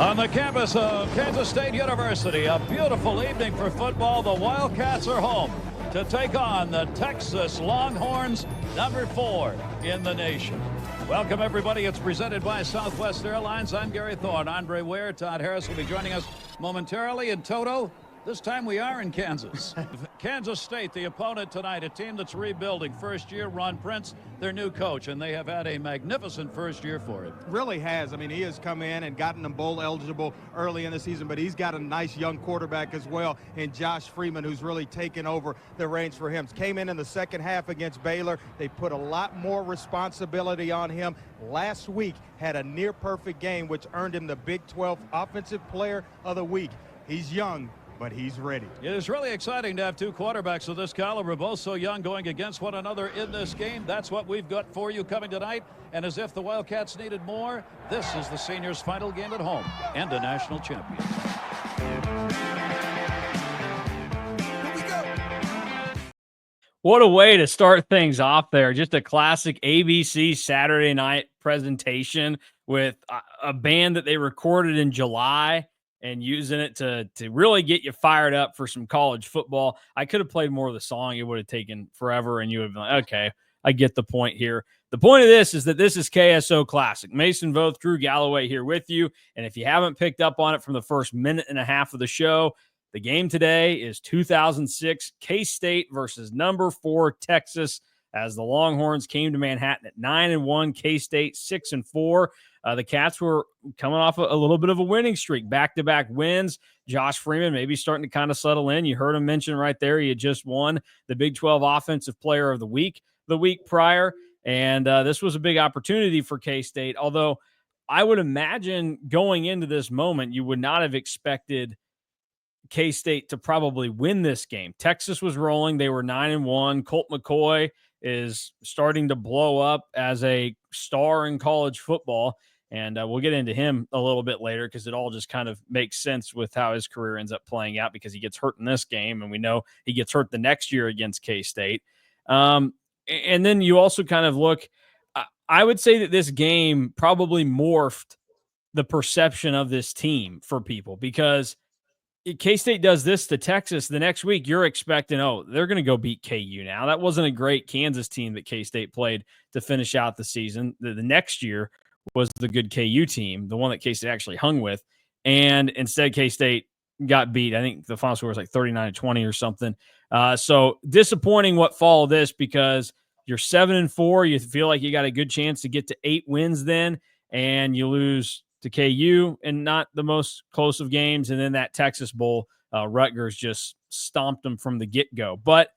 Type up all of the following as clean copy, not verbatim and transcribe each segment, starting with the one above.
On the campus of Kansas State University, a beautiful evening for football. The Wildcats are home to take on the Texas Longhorns, number 4 in the nation. Welcome, everybody. It's presented by Southwest Airlines. I'm Gary Thorne. Andre Ware, Todd Harris will be joining us momentarily. And Toto, this time we are in Kansas. Kansas State, the opponent tonight, a team that's rebuilding. First year, Ron Prince, their new coach, and they have had a magnificent first year for him. Really has. I mean, he has come in and gotten them bowl eligible early in the season, but he's got a nice young quarterback as well in Josh Freeman, who's really taken over the reins for him. Came in the second half against Baylor. They put a lot more responsibility on him. Last week had a near-perfect game, which earned him the Big 12 Offensive Player of the Week. He's young, but he's ready. It is really exciting to have two quarterbacks of this caliber, both so young, going against one another in this game. That's what we've got for you coming tonight. And as if the Wildcats needed more, this is the seniors' final game at home and a national champion. What a way to start things off there. Just a classic ABC Saturday night presentation with a band that they recorded in July and using it to really get you fired up for some college football. I could have played more of the song. It would have taken forever, and you would have been like, okay, I get the point here. The point of this is that this is KSO Classic. Mason Voth, Drew Galloway here with you, and if you haven't picked up on it from the first minute and a half of the show, the game today is 2006 K-State versus number 4 Texas, as the Longhorns came to Manhattan at 9-1, K-State 6-4. The Cats were coming off a little bit of a winning streak, back-to-back wins. Josh Freeman maybe starting to kind of settle in. You heard him mention right there he had just won the Big 12 Offensive Player of the Week the week prior, and this was a big opportunity for K-State, although I would imagine going into this moment you would not have expected K-State to probably win this game. Texas was rolling. They were 9-1. Colt McCoy is starting to blow up as a star in college football. And we'll get into him a little bit later because it all just kind of makes sense with how his career ends up playing out, because he gets hurt in this game, and we know he gets hurt the next year against K-State. And then you also kind of look, I would say that this game probably morphed the perception of this team for people, because K-State does this to Texas the next week. You're expecting, oh, they're going to go beat KU now. That wasn't a great Kansas team that K-State played to finish out the season. The next year was the good KU team, the one that K-State actually hung with. And instead, K-State got beat. I think the final score was like 39-20 or something. So disappointing what followed this, because you're 7-4. You feel like you got a good chance to get to 8 wins then, and you lose to KU and not the most close of games. And then that Texas Bowl, Rutgers just stomped them from the get-go. But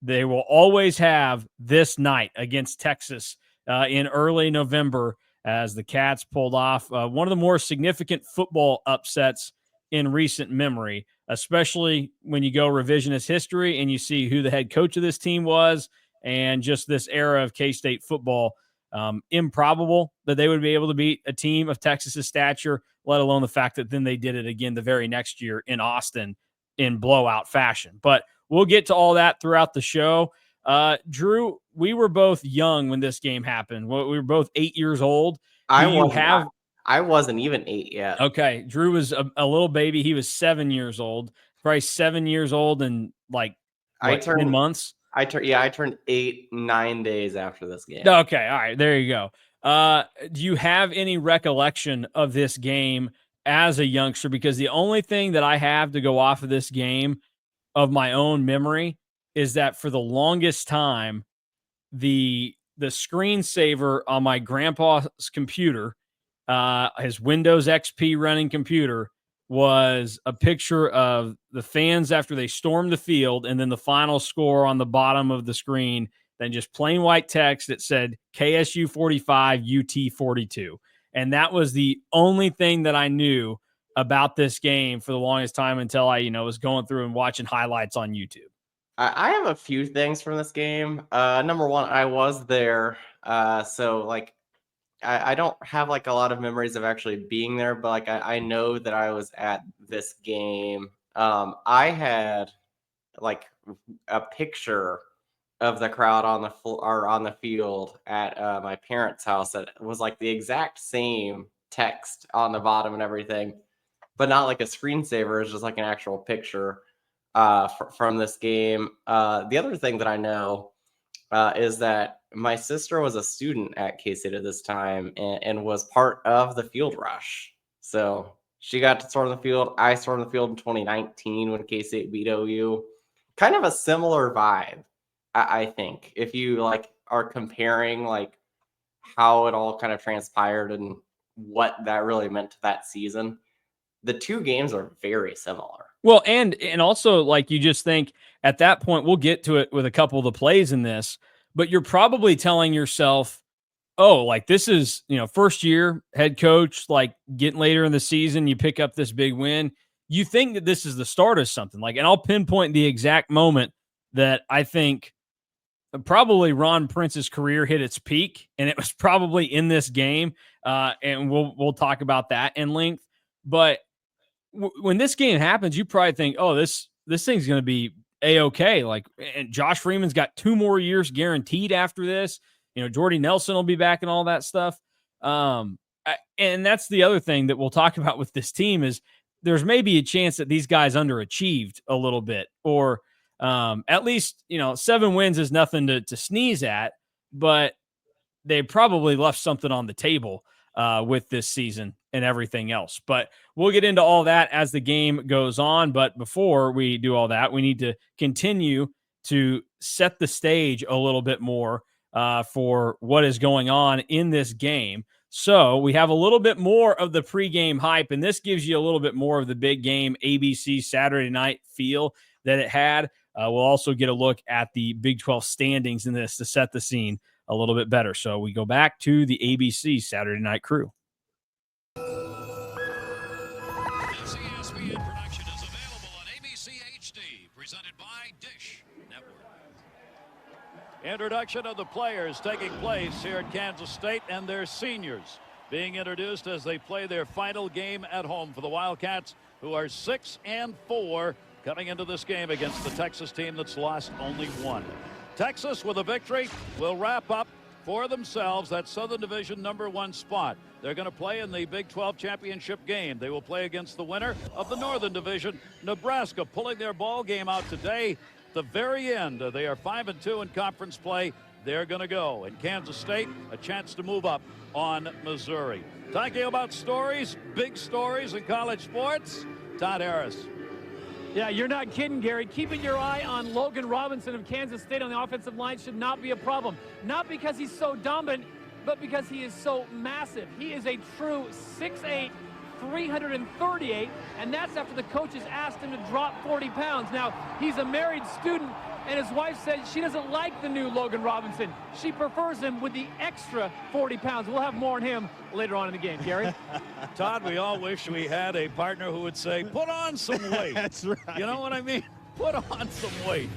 they will always have this night against Texas in early November, as the Cats pulled off one of the more significant football upsets in recent memory, especially when you go revisionist history and you see who the head coach of this team was and just this era of K-State football. Improbable that they would be able to beat a team of Texas's stature, let alone the fact that then they did it again the very next year in Austin in blowout fashion. But we'll get to all that throughout the show. Drew, we were both young when this game happened. We were both 8 years old. I wasn't even 8 yet. Okay. Drew was a little baby. He was 7 years old, probably 7 years old and like 10 months. I turned 8, 9 days after this game. Okay. All right. There you go. Do you have any recollection of this game as a youngster? Because the only thing that I have to go off of this game of my own memory is that for the longest time, the screensaver on my grandpa's computer, his Windows XP running computer, was a picture of the fans after they stormed the field, and then the final score on the bottom of the screen, then just plain white text that said KSU 45, UT 42. And that was the only thing that I knew about this game for the longest time, until I, was going through and watching highlights on YouTube. I have a few things from this game. Number one, I was there. So like, I don't have like a lot of memories of actually being there, but like I know that I was at this game. I had like a picture of the crowd on the field at my parents' house that was like the exact same text on the bottom and everything, but not like a screensaver. It's just like an actual picture from this game. The other thing that I know is that my sister was a student at K-State at this time and was part of the field rush. So she got to storm the field. I stormed the field in 2019 when K-State beat OU. Kind of a similar vibe, I think, if you like are comparing like how it all kind of transpired and what that really meant to that season. The two games are very similar. Well, and also like you just think at that point, we'll get to it with a couple of the plays in this, but you're probably telling yourself, oh, like this is, first year head coach, like getting later in the season, you pick up this big win. You think that this is the start of something like, and I'll pinpoint the exact moment that I think probably Ron Prince's career hit its peak, and it was probably in this game. And we'll talk about that in length. But when this game happens, you probably think, oh, this thing's going to be A-okay. Like, and Josh Freeman's got 2 more years guaranteed after this. Jordy Nelson will be back and all that stuff. And that's the other thing that we'll talk about with this team is there's maybe a chance that these guys underachieved a little bit, or at least, 7 wins is nothing to sneeze at, but they probably left something on the table with this season and everything else. But we'll get into all that as the game goes on. But before we do all that, we need to continue to set the stage a little bit more for what is going on in this game. So we have a little bit more of the pregame hype, and this gives you a little bit more of the big game ABC Saturday night feel that it had. We'll also get a look at the Big 12 standings in this to set the scene a little bit better. So we go back to the ABC Saturday night crew. This ESPN production is available on ABC HD, presented by Dish Network. Introduction of the players taking place here at Kansas State, and their seniors being introduced as they play their final game at home for the Wildcats, who are 6-4 coming into this game against the Texas team that's lost only 1. Texas, with a victory, will wrap up for themselves that Southern Division #1 spot. They're going to play in the Big 12 championship game. They will play against the winner of the Northern Division, Nebraska, pulling their ball game out today. At the very end, they are 5-2 in conference play. They're going to go. And Kansas State, a chance to move up on Missouri. Talking about stories, big stories in college sports, Todd Harris. Yeah, you're not kidding, Gary. Keeping your eye on Logan Robinson of Kansas State on the offensive line should not be a problem. Not because he's so dominant, but because he is so massive. He is a true 6'8", 338, and that's after the coaches asked him to drop 40 pounds. Now, he's a married student, and his wife said she doesn't like the new Logan Robinson. She prefers him with the extra 40 pounds. We'll have more on him later on in the game, Gary. Todd, we all wish we had a partner who would say, put on some weight. That's right. You know what I mean? Put on some weight.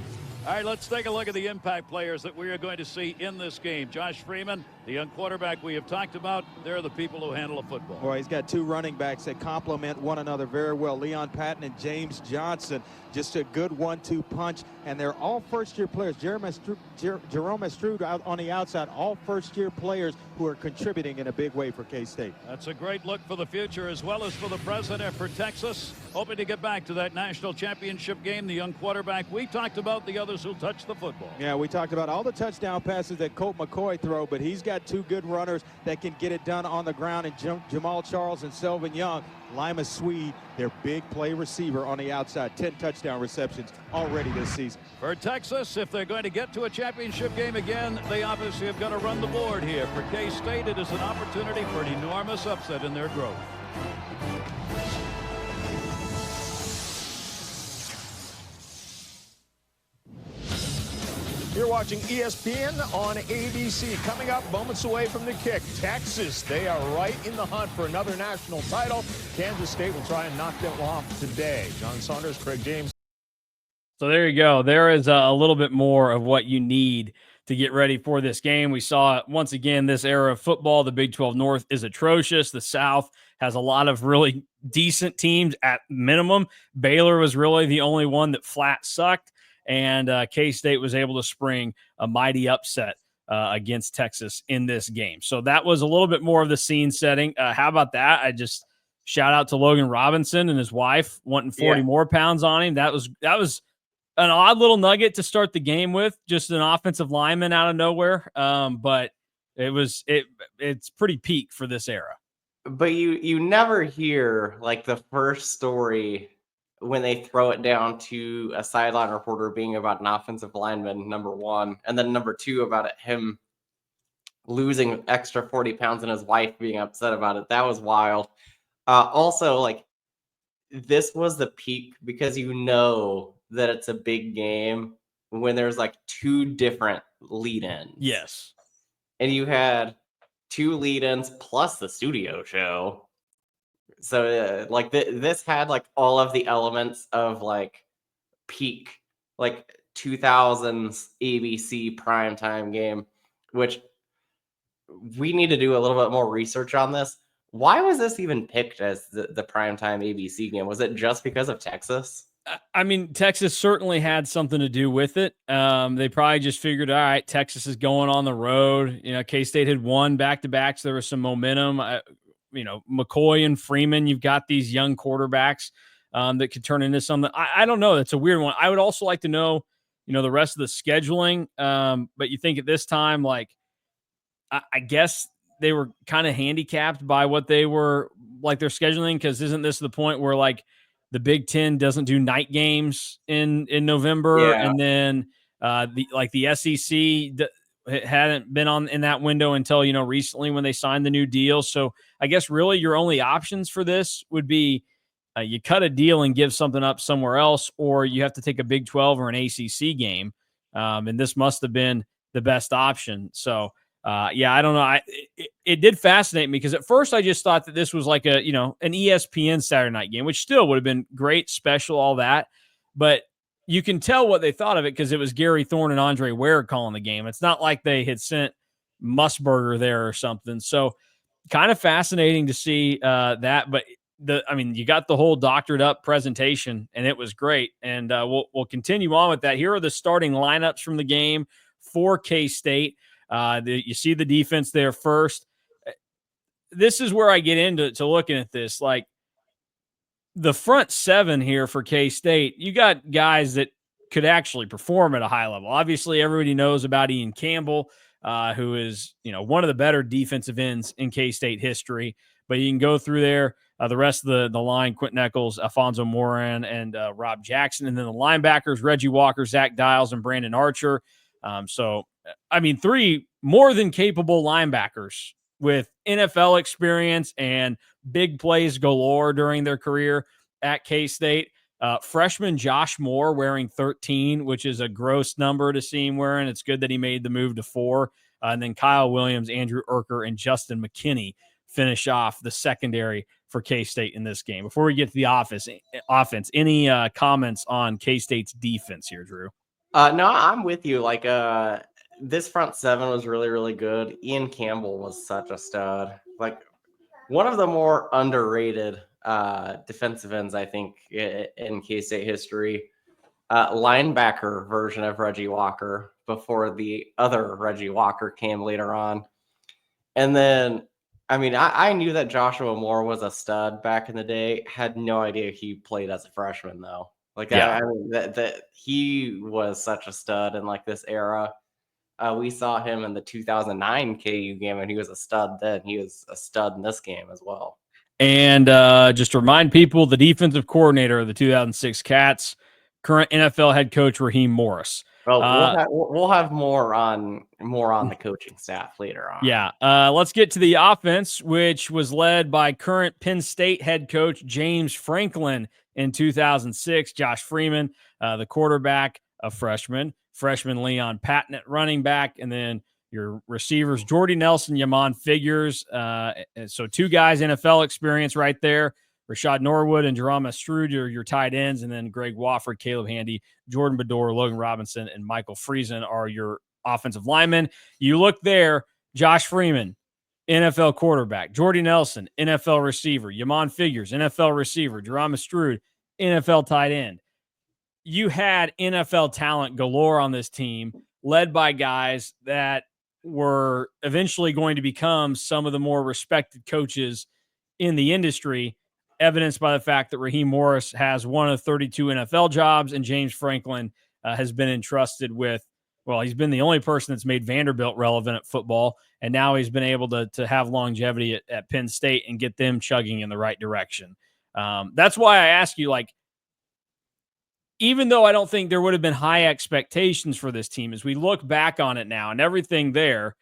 All right, let's take a look at the impact players that we are going to see in this game. Josh Freeman, the young quarterback we have talked about, they're the people who handle the football. Boy, he's got 2 running backs that complement one another very well. Leon Patton and James Johnson, just a good 1-2 punch, and they're all first-year players. Jerome Estrude out on the outside, all first-year players who are contributing in a big way for K-State. That's a great look for the future as well as for the present and for Texas. Hoping to get back to that national championship game. The young quarterback, we talked about the others who touch the football. Yeah, we talked about all the touchdown passes that Colt McCoy throw, but he's got 2 good runners that can get it done on the ground, and Jamal Charles and Selvin Young. Lima Swede, their big play receiver on the outside, 10 touchdown receptions already this season. For Texas, if they're going to get to a championship game again, they obviously have got to run the board here. For K-State, it is an opportunity for an enormous upset in their growth. You're watching ESPN on ABC. Coming up moments away from the kick, Texas. They are right in the hunt for another national title. Kansas State will try and knock them off today. John Saunders, Craig James. So there you go. There is a little bit more of what you need to get ready for this game. We saw once again this era of football. The Big 12 North is atrocious. The South has a lot of really decent teams at minimum. Baylor was really the only one that flat sucked. And K-State was able to spring a mighty upset against Texas in this game. So that was a little bit more of the scene setting. How about that? I just shout out to Logan Robinson and his wife wanting 40 more pounds on him. That was an odd little nugget to start the game with, just an offensive lineman out of nowhere. But it's pretty peak for this era. But you never hear like the first story when they throw it down to a sideline reporter being about an offensive lineman, number one, and then number two about him losing extra 40 pounds and his wife being upset about it. That was wild. Also, like, this was the peak because you know that it's a big game when there's like two different lead-ins. Yes. And you had two lead-ins plus the studio show. So like this had like all of the elements of like peak like 2000s ABC primetime game, which we need to do a little bit more research on this. Why was this even picked as the primetime ABC game? Was it just because of Texas? I mean, Texas certainly had something to do with it. They probably just figured, all right, Texas is going on the road. You know, K-State had won back-to-backs. There was some momentum. McCoy and Freeman, you've got these young quarterbacks that could turn into something. I don't know. That's a weird one. I would also like to know, the rest of the scheduling. But you think at this time, like, I guess they were kind of handicapped by what they were, like, their scheduling, because isn't this the point where, like, the Big Ten doesn't do night games in November, and then the SEC hadn't been in that window until recently when they signed the new deal. So I guess really your only options for this would be you cut a deal and give something up somewhere else, or you have to take a Big 12 or an ACC game, and this must have been the best option. So. I don't know. It did fascinate me because at first I just thought that this was like an ESPN Saturday night game, which still would have been great, special, all that. But you can tell what they thought of it because it was Gary Thorne and Andre Ware calling the game. It's not like they had sent Musburger there or something. So kind of fascinating to see that. But you got the whole doctored up presentation and it was great. And we'll continue on with that. Here are the starting lineups from the game for K-State. You see the defense there first. This is where I get into looking at this. Like the front seven here for K-State, you got guys that could actually perform at a high level. Obviously, everybody knows about Ian Campbell, who is one of the better defensive ends in K-State history. But you can go through there. The rest of the line: Quentin Eccles, Alfonso Moran, and Rob Jackson. And then the linebackers: Reggie Walker, Zach Dials, and Brandon Archer. Three more than capable linebackers with NFL experience and big plays galore during their career at K-State. Freshman Josh Moore wearing 13, which is a gross number to see him wearing. It's good that he made the move to 4. And then Kyle Williams, Andrew Erker, and Justin McKinney finish off the secondary for K-State in this game. Before we get to the offense, any comments on K-State's defense here, Drew? No, I'm with you. Like, this front seven was really, really good. Ian Campbell was such a stud. Like, one of the more underrated defensive ends, I think, in K-State history. Linebacker version of Reggie Walker before the other Reggie Walker came later on. And then, I knew that Joshua Moore was a stud back in the day. Had no idea he played as a freshman, though. Like, yeah. That he was such a stud in like this era. We saw him in the 2009 KU game, and he was a stud then. He was a stud in this game as well. And just to remind people, the defensive coordinator of the 2006 Cats, current NFL head coach Raheem Morris. Well, we'll have more on the coaching staff later on. Yeah. Let's get to the offense, which was led by current Penn State head coach James Franklin in 2006. Josh Freeman, the quarterback, a freshman Leon Patton at running back, and then your receivers Jordy Nelson, Yamon Figures. So two guys NFL experience right there. Rashad Norwood and Jerome Strud are your tight ends, and then Greg Wofford, Caleb Handy, Jordan Bedore, Logan Robinson, and Michael Friesen are your offensive linemen. You look there, Josh Freeman, NFL quarterback. Jordy Nelson, NFL receiver. Yamon Figures, NFL receiver. Jerome Strud, NFL tight end. You had NFL talent galore on this team, led by guys that were eventually going to become some of the more respected coaches in the industry, evidenced by the fact that Raheem Morris has one of 32 NFL jobs, and James Franklin has been entrusted with, well, he's been the only person that's made Vanderbilt relevant at football, and now he's been able to have longevity at Penn State and get them chugging in the right direction. That's why I ask you, like, even though I don't think there would have been high expectations for this team, as we look back on it now and everything there,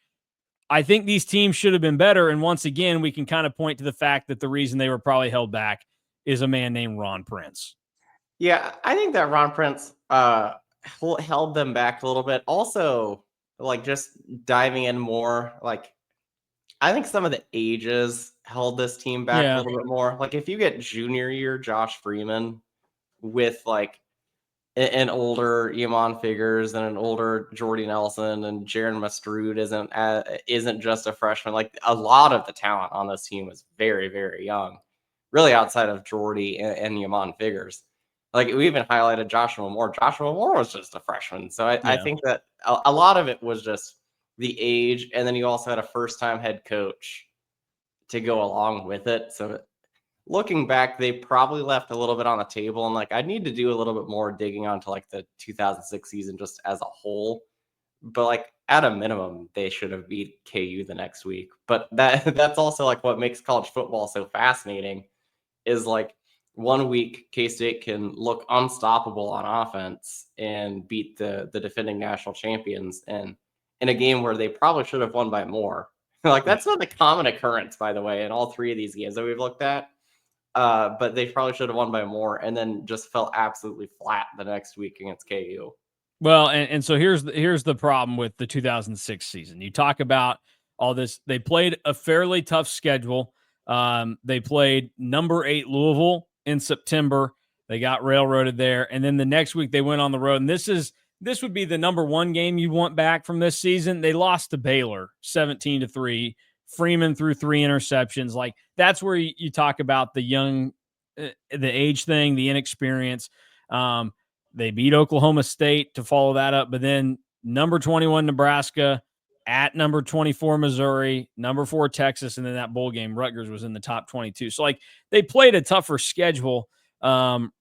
I think these teams should have been better. And once again, we can kind of point to the fact that the reason they were probably held back is a man named Ron Prince. Yeah, I think that Ron Prince held them back a little bit. Also, like, just diving in more, like, I think some of the ages held this team back a little bit more. Like, if you get junior year Josh Freeman with, like, an older Iman Figures and an older Jordy Nelson, and Jaron Mastrud isn't just a freshman. Like, a lot of the talent on this team was very, very young, really, outside of Jordy and Iman Figures. Like, we even highlighted Joshua Moore. Joshua Moore was just a freshman. So I think that a lot of it was just the age, and then you also had a first-time head coach to go along with it. So looking back, they probably left a little bit on the table, and, like, I need to do a little bit more digging onto, like, the 2006 season just as a whole. But, like, at a minimum, they should have beat KU the next week. But that's also, like, what makes college football so fascinating is, like, 1 week K-State can look unstoppable on offense and beat the defending national champions, and in a game where they probably should have won by more. Like, that's not a common occurrence, by the way, in all three of these games that we've looked at. But they probably should have won by more, and then just fell absolutely flat the next week against KU. Well, and so here's the problem with the 2006 season. You talk about all this. They played a fairly tough schedule. They played number 8 Louisville in September. They got railroaded there, and then the next week they went on the road. And this would be the number 1 game you want back from this season. They lost to Baylor 17-3. Freeman threw 3 interceptions. Like, that's where you talk about the young, the age thing, the inexperience. They beat Oklahoma State to follow that up, but then number 21 Nebraska, at number 24 Missouri, number 4 Texas, and then that bowl game, Rutgers was in the top 22. So, like, they played a tougher schedule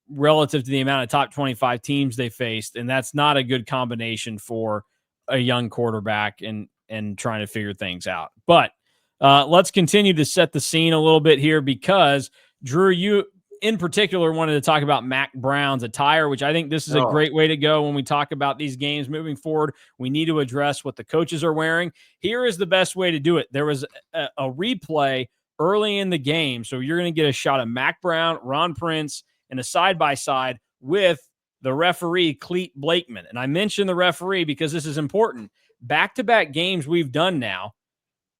relative to the amount of top 25 teams they faced, and that's not a good combination for a young quarterback and trying to figure things out. But let's continue to set the scene a little bit here, because, Drew, you in particular wanted to talk about Mack Brown's attire, which I think this is a great way to go when we talk about these games moving forward. We need to address what the coaches are wearing. Here is the best way to do it. There was a replay early in the game, so you're going to get a shot of Mack Brown, Ron Prince, and a side-by-side with the referee, Cleet Blakeman. And I mention the referee because this is important. Back-to-back games we've done now,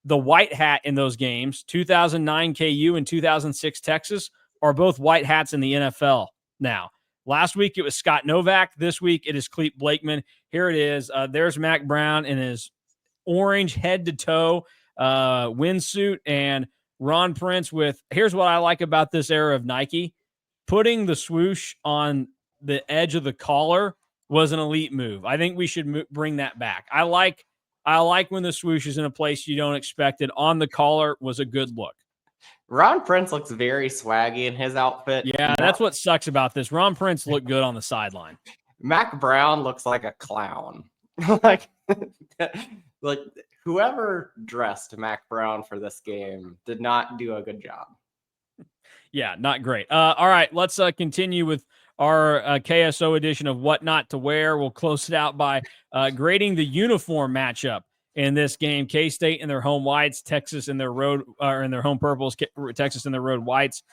the white hat in those games, 2009 KU and 2006 Texas, are both white hats in the NFL now. Last week it was Scott Novak. This week it is Cleet Blakeman. Here it is. There's Mack Brown in his orange head-to-toe windsuit, and Ron Prince with, here's what I like about this era of Nike. Putting the swoosh on the edge of the collar was an elite move. I think we should bring that back. I like when the swoosh is in a place you don't expect it. On the collar was a good look. Ron Prince looks very swaggy in his outfit. Yeah, that's what sucks about this. Ron Prince looked good on the sideline. Mack Brown looks like a clown. like whoever dressed Mack Brown for this game did not do a good job. Yeah, not great. All right, let's continue with our KSO edition of What Not to Wear. We'll close it out by grading the uniform matchup in this game. K-State in their home whites, Texas in their road, or in their home purples, Texas in their road whites.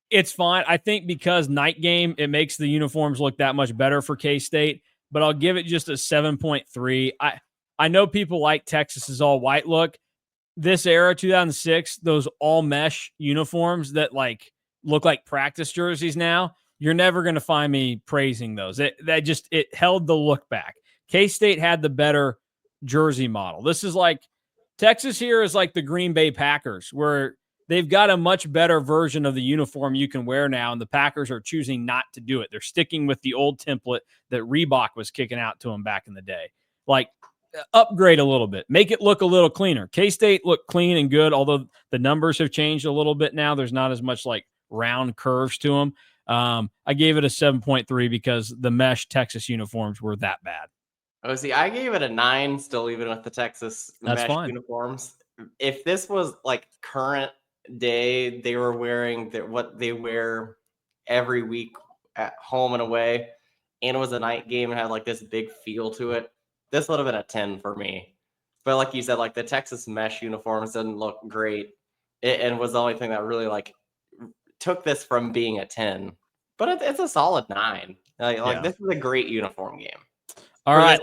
It's fine. I think because night game, it makes the uniforms look that much better for K-State, but I'll give it just a 7.3. I know people like Texas's all white look. This era, 2006, those all mesh uniforms that like look like practice jerseys now, you're never going to find me praising those. It held the look back. K-State had the better jersey model. This is like Texas here is like the Green Bay Packers, where they've got a much better version of the uniform you can wear now, and the Packers are choosing not to do it. They're sticking with the old template that Reebok was kicking out to them back in the day. Like, upgrade a little bit, make it look a little cleaner. K-State looked clean and good, although the numbers have changed a little bit now. There's not as much like round curves to them. I gave it a 7.3 because the mesh Texas uniforms were that bad. Oh, see, I gave it a 9, still even with the Texas That's mesh fine. uniforms. If this was like current day, they were wearing what they wear every week at home and away, and it was a night game and had like this big feel to it, this would have been a 10 for me. But like you said, like the Texas mesh uniforms didn't look great, and was the only thing that really like took this from being a 10. But it's a solid 9. Like this is a great uniform game. All right,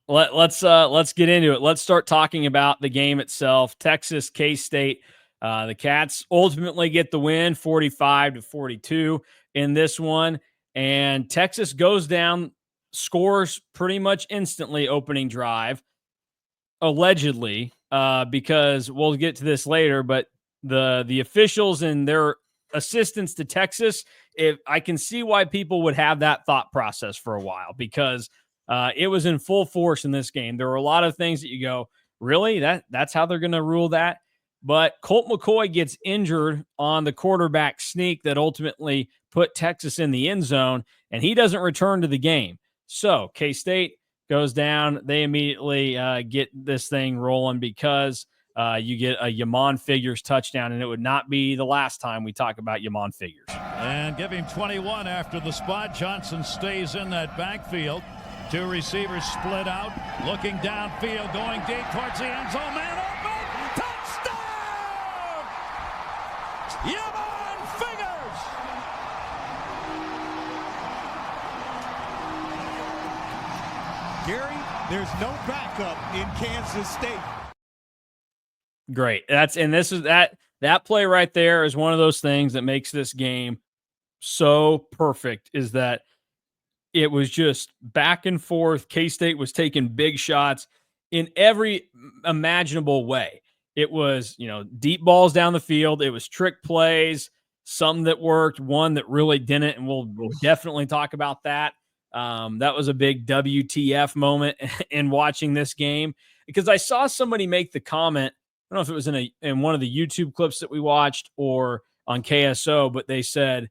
let's get into it. Let's start talking about the game itself. Texas, K-State. The Cats ultimately get the win, 45-42 in this one. And Texas goes down, scores pretty much instantly opening drive, allegedly, because we'll get to this later, but the officials and their assistants to Texas, if I can see why people would have that thought process for a while, because it was in full force in this game. There were a lot of things that you go, really? That's how they're going to rule that? But Colt McCoy gets injured on the quarterback sneak that ultimately put Texas in the end zone, and he doesn't return to the game. So K-State goes down. They immediately get this thing rolling because you get a Yamon Figures touchdown, and it would not be the last time we talk about Yamon Figures. And give him 21 after the spot. Johnson stays in that backfield. Two receivers split out, looking downfield, going deep towards the end zone. Man open, touchdown! Yamon Figures! Gary, there's no backup in Kansas State. Great. That play right there is one of those things that makes this game so perfect, is that it was just back and forth. K-State was taking big shots in every imaginable way. It was, deep balls down the field. It was trick plays, some that worked, one that really didn't, and we'll definitely talk about that. That was a big WTF moment in watching this game, because I saw somebody make the comment, I don't know if it was in one of the YouTube clips that we watched or on KSO, but they said,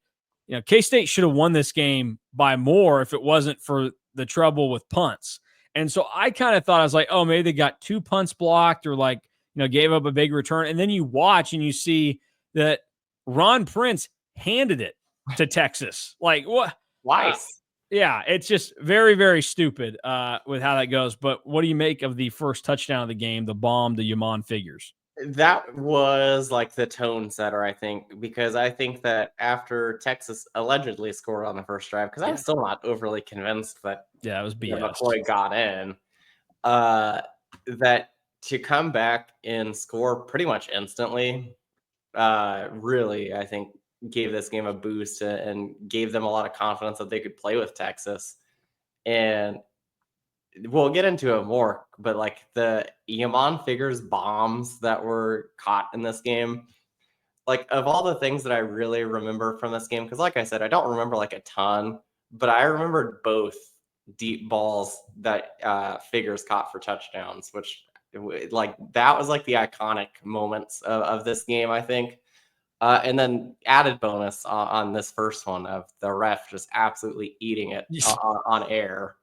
K-State should have won this game by more if it wasn't for the trouble with punts. And so I kind of thought, I was like, oh, maybe they got 2 punts blocked or gave up a big return. And then you watch and you see that Ron Prince handed it to Texas. Like, what? Twice. Yeah, it's just very, very stupid with how that goes. But what do you make of the first touchdown of the game, the bomb to Yamon Figures? That was like the tone setter, I think, because I think that after Texas allegedly scored on the first drive, because I'm still not overly convinced that it was BS. McCoy got in, that to come back and score pretty much instantly, really, I think, gave this game a boost and gave them a lot of confidence that they could play with Texas. And we'll get into it more, but like the Yamon Figures bombs that were caught in this game, like of all the things that I really remember from this game, because like I said, I don't remember like a ton, but I remembered both deep balls that Figures caught for touchdowns, which like that was like the iconic moments of this game, I think. And then added bonus on this first one of the ref just absolutely eating it on air.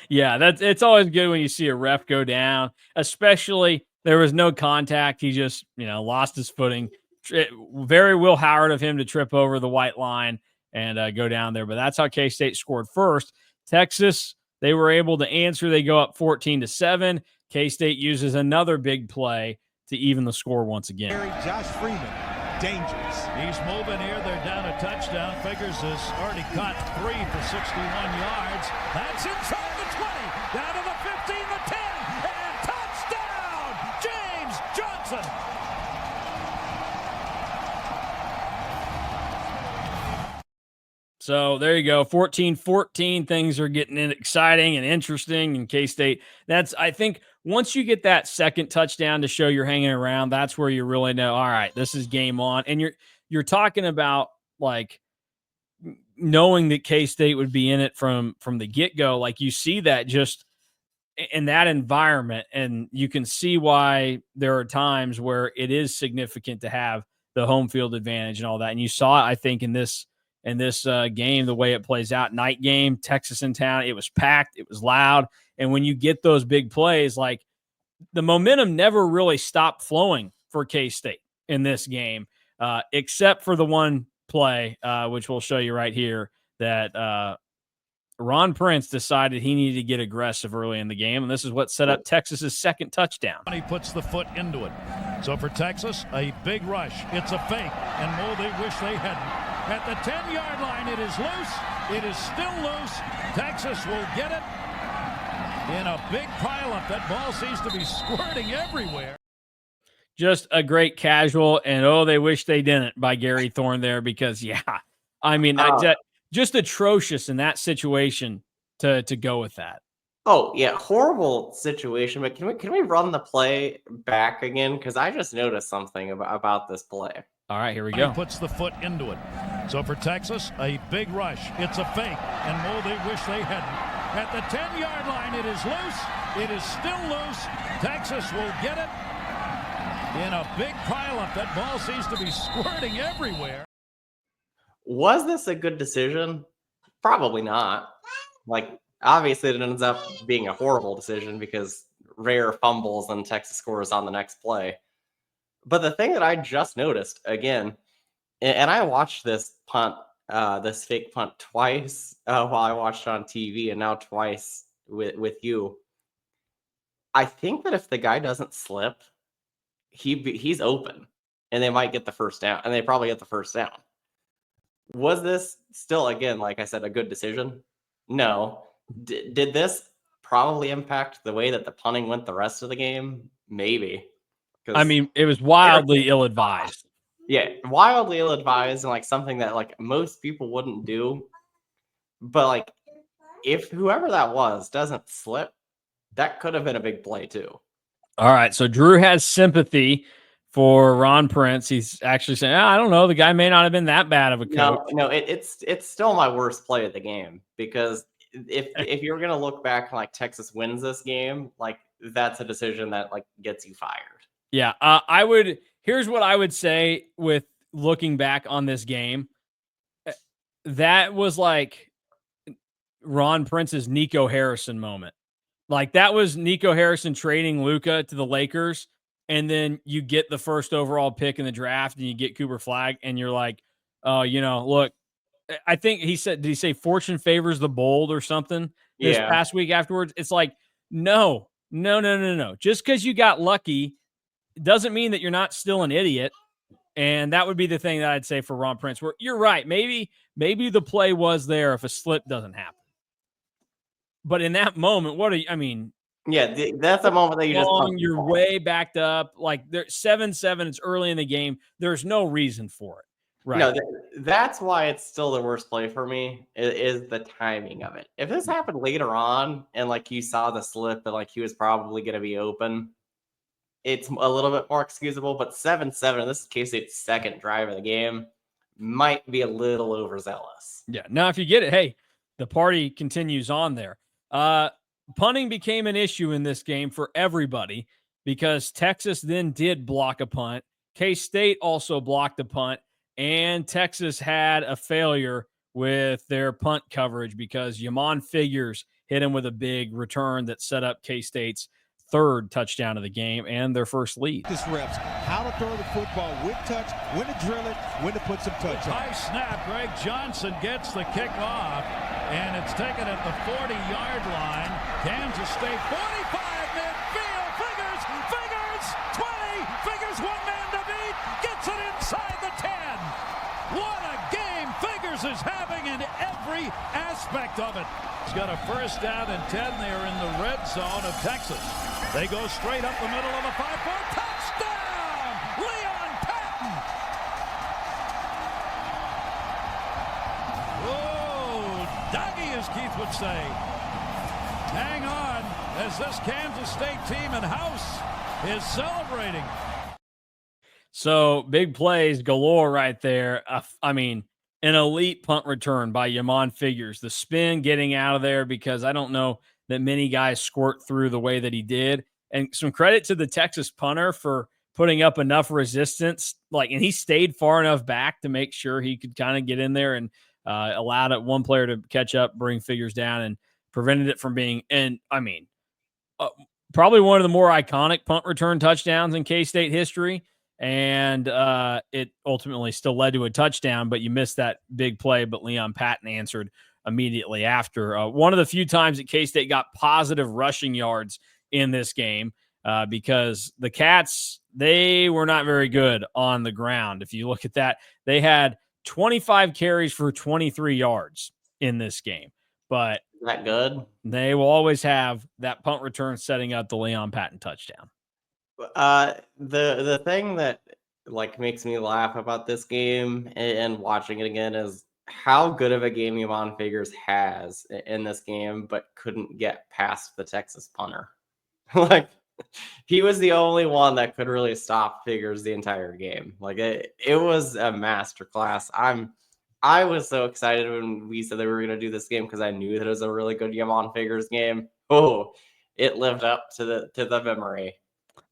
Yeah, it's always good when you see a ref go down, especially there was no contact. He just, lost his footing. Very Will Howard of him to trip over the white line and go down there. But that's how K-State scored first. Texas, they were able to answer. They go up 14-7. K-State uses another big play to even the score once again. Josh Freeman, dangerous. He's moving here. They're down a touchdown. Figures has already caught 3 for 61 yards. That's inside the 20, down to the 15, the 10, and touchdown, James Johnson. So there you go, 14-14. Things are getting exciting and interesting in K-State. I think once you get that second touchdown to show you're hanging around, that's where you really know, all right, this is game on. And you're talking about like knowing that K-State would be in it from the get-go. Like you see that just in that environment. And you can see why there are times where it is significant to have the home field advantage and all that. And you saw it, I think, in this game, the way it plays out. Night game, Texas in town. It was packed. It was loud. And when you get those big plays, like the momentum never really stopped flowing for K-State in this game, except for the one play, which we'll show you right here, that Ron Prince decided he needed to get aggressive early in the game, and this is what set up Texas's second touchdown. He puts the foot into it. So for Texas, a big rush. It's a fake, and they wish they hadn't. At the 10-yard line, it is loose. It is still loose. Texas will get it in a big pileup. That ball seems to be squirting everywhere. Just a great casual, and they wish they didn't by Gary Thorne there, because, I mean, just atrocious in that situation to go with that. Oh, yeah, horrible situation. But can we run the play back again? Because I just noticed something about this play. All right, here we go. He puts the foot into it. So for Texas, a big rush. It's a fake, and they wish they hadn't. At the 10-yard line, it is loose. It is still loose. Texas will get it in a big pileup. That ball seems to be squirting everywhere. Was this a good decision? Probably not. Like, obviously, it ends up being a horrible decision because rare fumbles and Texas scores on the next play. But the thing that I just noticed, again, and I watched this punt, this fake punt twice while I watched it on TV, and now twice with you. I think that if the guy doesn't slip, he's open, and they might get the first down, and they probably get the first down. Was this still, again, like I said, a good decision? No. Did this probably impact the way that the punting went the rest of the game? Maybe. I mean, it was wildly ill-advised. Yeah, wildly ill-advised, and like something that like most people wouldn't do. But like, if whoever that was doesn't slip, that could have been a big play too. All right, so Drew has sympathy for Ron Prince. He's actually saying, I don't know, the guy may not have been that bad of a coach. No, it's still my worst play of the game, because if you're gonna look back and like Texas wins this game, like that's a decision that like gets you fired. Yeah, here's what I would say with looking back on this game. That was like Ron Prince's Nico Harrison moment. Like, that was Nico Harrison trading Luka to the Lakers, and then you get the first overall pick in the draft, and you get Cooper Flagg, and you're like, look, I think he said, did he say fortune favors the bold or something this past week afterwards? It's like, no. Just because you got lucky doesn't mean that you're not still an idiot. And that would be the thing that I'd say for Ron Prince, where you're right. Maybe the play was there if a slip doesn't happen. But in that moment, that's a moment that you just you're way backed up. Like, they're 7-7. It's early in the game. There's no reason for it. Right. No, that's why it's still the worst play for me is the timing of it. If this happened later on and like you saw the slip and like he was probably going to be open, it's a little bit more excusable. But 7-7, this is K-State's second drive of the game, might be a little overzealous. Yeah. Now, if you get it, hey, the party continues on there. Punting became an issue in this game for everybody because Texas then did block a punt. K-State also blocked a punt, and Texas had a failure with their punt coverage because Yamon Figures hit him with a big return that set up K-State's third touchdown of the game and their first lead. This reps how to throw the football with touch, when to drill it, when to put some touch on. High snap. Greg Johnson gets the kick off, and it's taken at the 40-yard line. Kansas State 45 midfield. Figures 20. Figures one man to beat. Gets it inside the 10. What a game Figures is having in every aspect of it. He's got a first down and 10 there in the red zone of Texas. They go straight up the middle of the 5-point touchdown. Leon Patton. Whoa, doggy, as Keith would say. Hang on, as this Kansas State team in house is celebrating. So big plays galore right there. An elite punt return by Yamon Figures. The spin getting out of there because I don't know that many guys squirt through the way that he did. And some credit to the Texas punter for putting up enough resistance, and he stayed far enough back to make sure he could kind of get in there and allowed one player to catch up, bring Figures down, and prevented it from being. And I mean, probably one of the more iconic punt return touchdowns in K-State history. And it ultimately still led to a touchdown, but you missed that big play. But Leon Patton answered immediately after. One of the few times that K-State got positive rushing yards in this game, because the Cats, they were not very good on the ground. If you look at that, they had 25 carries for 23 yards in this game. But that good? They will always have that punt return setting up the Leon Patton touchdown. The thing that makes me laugh about this game and watching it again is how good of a game Yvonne Figures has in this game, but couldn't get past the Texas punter. He was the only one that could really stop Figures the entire game. It was a masterclass. I was so excited when we said that we were going to do this game because I knew that it was a really good Yvonne Figures game. Oh, it lived up to the memory.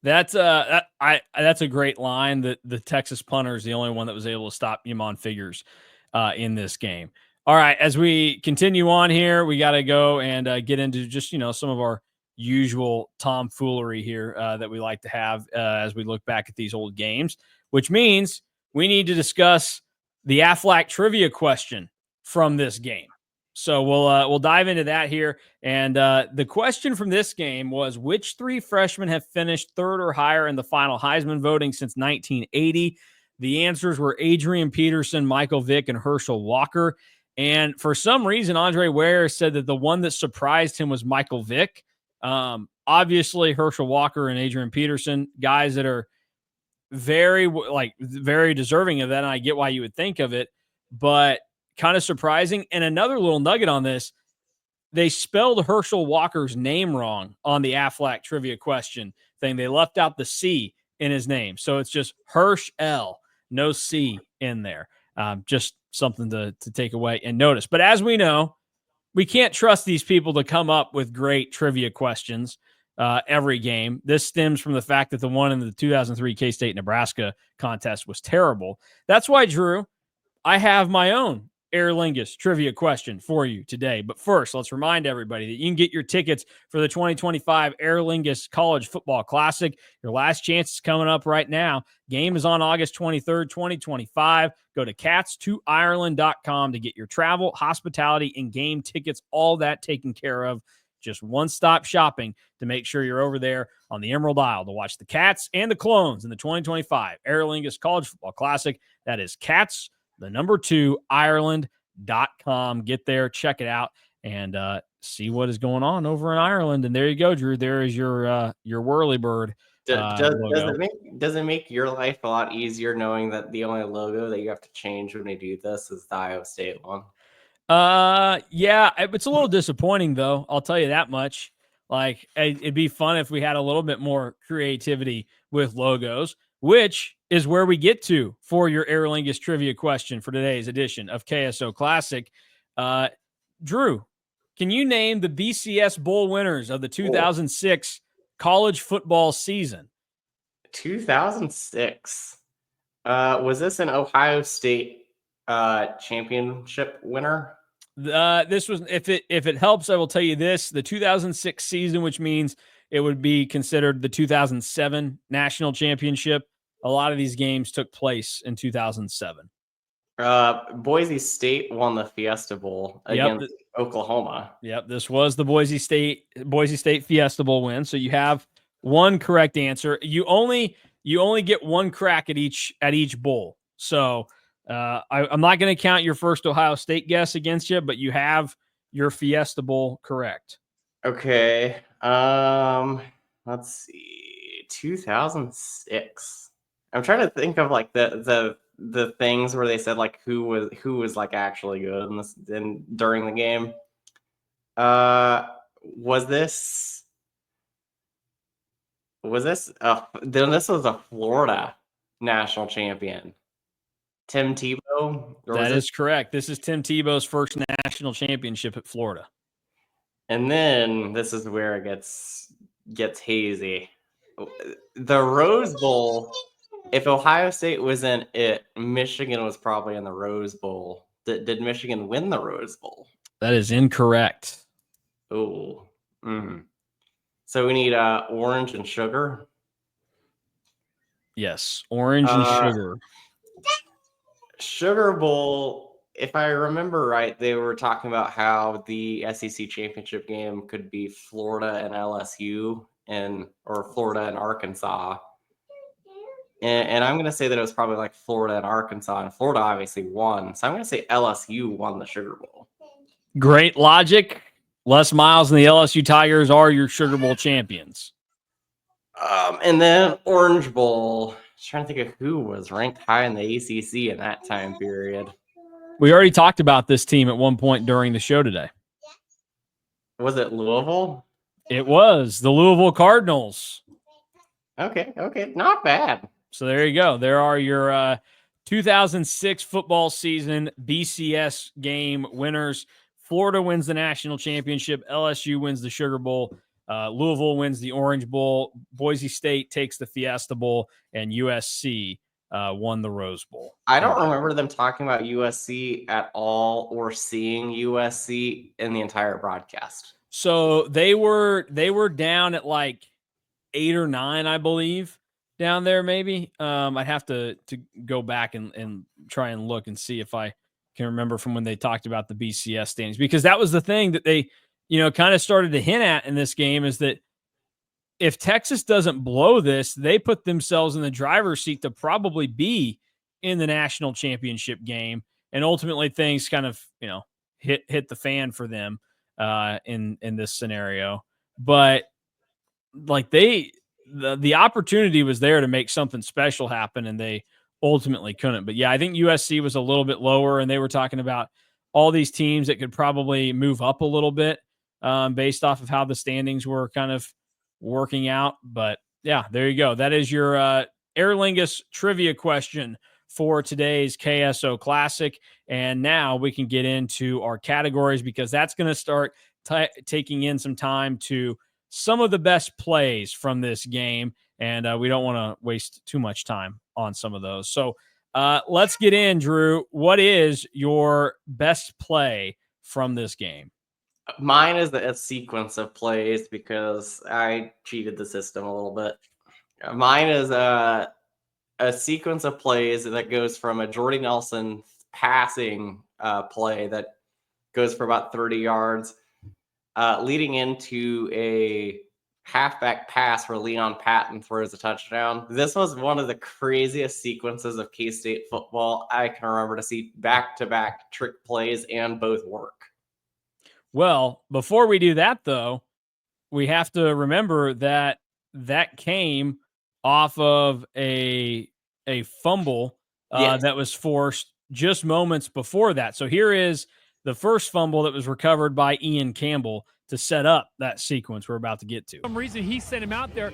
That's a great line. That the Texas punter is the only one that was able to stop Yvonne Figures in this game. All right, as we continue on here, we got to go and get into just some of our usual tomfoolery here that we like to have as we look back at these old games, which means we need to discuss the Aflac trivia question from this game. So we'll dive into that here. And the question from this game was, which three freshmen have finished third or higher in the final Heisman voting since 1980? The answers were Adrian Peterson, Michael Vick, and Herschel Walker. And for some reason, Andre Ware said that the one that surprised him was Michael Vick. Obviously, Herschel Walker and Adrian Peterson, guys that are very deserving of that. And I get why you would think of it, but kind of surprising. And another little nugget on this, they spelled Herschel Walker's name wrong on the Aflac trivia question thing. They left out the C in his name. So it's just Hirsch L, no C in there. Just something to take away and notice. But as we know, we can't trust these people to come up with great trivia questions every game. This stems from the fact that the one in the 2003 K-State Nebraska contest was terrible. That's why, Drew, I have my own Aer Lingus trivia question for you today. But first, let's remind everybody that you can get your tickets for the 2025 Aer Lingus College Football Classic. Your last chance is coming up right now. Game is on August 23rd, 2025. Go to cats2ireland.com to get your travel, hospitality, and game tickets, all that taken care of. Just one-stop shopping to make sure you're over there on the Emerald Isle to watch the Cats and the Clones in the 2025 Aer Lingus College Football Classic. That is Cats, the number 2, Ireland.com. Get there, check it out, and see what is going on over in Ireland. And there you go, Drew. There is your Whirlybird. Does it make your life a lot easier knowing that the only logo that you have to change when you do this is the Iowa State one? Yeah, it's a little disappointing though. I'll tell you that much. It'd be fun if we had a little bit more creativity with logos, which is where we get to for your Aer Lingus trivia question for today's edition of KSO Classic. Drew, can you name the BCS Bowl winners of the 2006 college football season? 2006. Was this an Ohio State championship winner? This was, if it helps, I will tell you this: the 2006 season, which means it would be considered the 2007 national championship. A lot of these games took place in 2007. Boise State won the Fiesta Bowl against Oklahoma. Yep, this was the Boise State Fiesta Bowl win. So you have one correct answer. You only get one crack at each bowl. So I'm not going to count your first Ohio State guess against you, but you have your Fiesta Bowl correct. Okay. Let's see. 2006. I'm trying to think of the things where they said who was actually good during the game. This was a Florida national champion. Tim Tebow? That is correct. This is Tim Tebow's first national championship at Florida. And then this is where it gets hazy. The Rose Bowl, if Ohio State was in it, Michigan was probably in the Rose Bowl. Did Michigan win the Rose Bowl? That is incorrect. Oh. So we need orange and sugar. Yes, orange and sugar. Sugar Bowl, if I remember right, they were talking about how the SEC championship game could be Florida and LSU or Florida and Arkansas. And I'm going to say that it was probably like Florida and Arkansas, and Florida obviously won. So I'm going to say LSU won the Sugar Bowl. Great logic. Les Miles and the LSU Tigers are your Sugar Bowl champions. And then Orange Bowl. Trying to think of who was ranked high in the ACC in that time period. We already talked about this team at one point during the show today. Was it Louisville? It was the Louisville Cardinals. Okay. Not bad. So there you go. There are your 2006 football season BCS game winners. Florida wins the national championship. LSU wins the Sugar Bowl. Louisville wins the Orange Bowl. Boise State takes the Fiesta Bowl, and USC won the Rose Bowl. I don't remember them talking about USC at all or seeing USC in the entire broadcast. So they were down at like 8 or 9, I believe, down there maybe. I'd have to go back and try and look and see if I can remember from when they talked about the BCS standings, because that was the thing that they kind of started to hint at in this game, is that if Texas doesn't blow this, they put themselves in the driver's seat to probably be in the national championship game. And ultimately things kind of, hit the fan for them in this scenario. But like the opportunity was there to make something special happen, and they ultimately couldn't. But yeah, I think USC was a little bit lower, and they were talking about all these teams that could probably move up a little bit based off of how the standings were kind of working out. But yeah, there you go. That is your Aer Lingus trivia question for today's KSO Classic. And now we can get into our categories, because that's going to start taking in some time to some of the best plays from this game. And we don't want to waste too much time on some of those. So let's get in, Drew. What is your best play from this game? Mine is a sequence of plays, because I cheated the system a little bit. Mine is a sequence of plays that goes from a Jordy Nelson passing play that goes for about 30 yards, leading into a halfback pass where Leon Patton throws a touchdown. This was one of the craziest sequences of K-State football I can remember to see back-to-back trick plays and both work. Well, before we do that, though, we have to remember that came off of a fumble that was forced just moments before that. So here is the first fumble that was recovered by Ian Campbell to set up that sequence we're about to get to. For some reason, he sent him out there.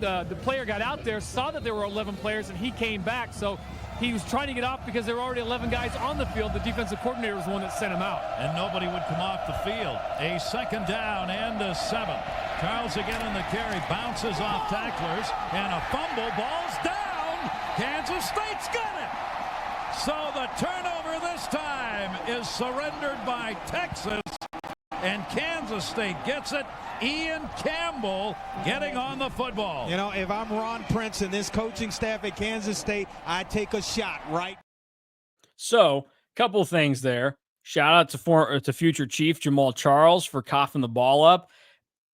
The player got out there, saw that there were 11 players, and he came back. So he was trying to get off because there were already 11 guys on the field. The defensive coordinator was the one that sent him out. And nobody would come off the field. A second down and a 7. Charles again in the carry, bounces off tacklers, and a fumble. Ball's down. Kansas State's got it. So the turnover this time is surrendered by Texas, and Kansas State gets it. Ian Campbell getting on the football. If I'm Ron Prince and this coaching staff at Kansas State, I'd take a shot right. So, couple things there. Shout out to future Chief Jamal Charles for coughing the ball up.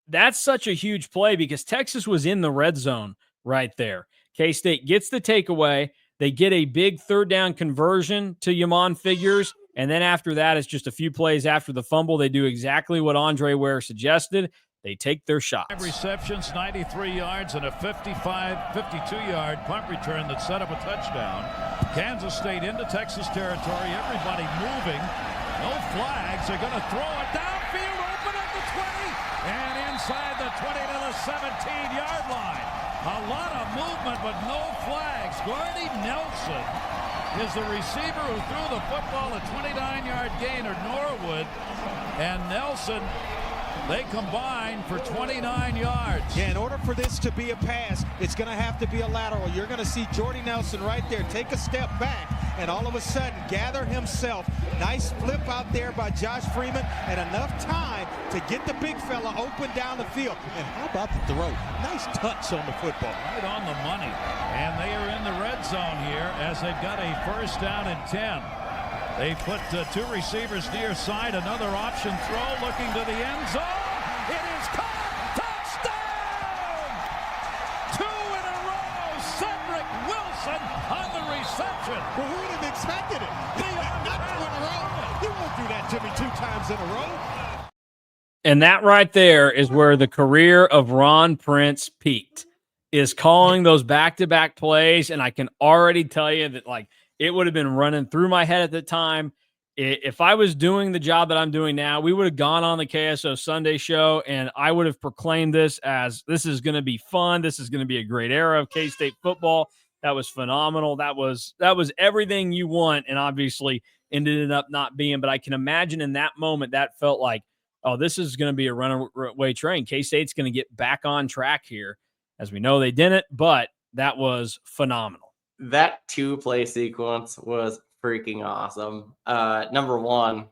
That's such a huge play because Texas was in the red zone right there. K-State gets the takeaway. They get a big third down conversion to Yamon Figures. And then after that, it's just a few plays after the fumble. They do exactly what Andre Ware suggested. They take their shots. 5 receptions, 93 yards, and a 52-yard punt return that set up a touchdown. Kansas State into Texas territory. Everybody moving. No flags. They're going to throw it downfield, open at the 20, and inside the 20 to the 17-yard line. A lot of movement, but no flags. Gordy Nelson is the receiver who threw the football, a 29-yard gain at Norwood. And Nelson They combine for 29 yards. Yeah, in order for this to be a pass, it's going to have to be a lateral. You're going to see Jordy Nelson right there take a step back and all of a sudden gather himself. Nice flip out there by Josh Freeman and enough time to get the big fella open down the field. And how about the throw? Nice touch on the football. Right on the money. And they are in the red zone here as they've got a first down and 10. They put two receivers near side. Another option throw looking to the end zone. It is caught. Touchdown! Two in a row. Cedric Wilson on the reception. Well, who would have expected it? Not two in a row. You won't do that to me 2 times in a row. And that right there is where the career of Ron Prince peaked, is calling those back-to-back plays. And I can already tell you that, like, it would have been running through my head at the time. If I was doing the job that I'm doing now, we would have gone on the KSO Sunday show, and I would have proclaimed this as, this is going to be fun. This is going to be a great era of K-State football. That was phenomenal. That was everything you want, and obviously ended up not being. But I can imagine in that moment that felt like, oh, this is going to be a runaway train. K-State's going to get back on track here. As we know, they didn't, but that was phenomenal. That 2-play sequence was freaking awesome. Number one,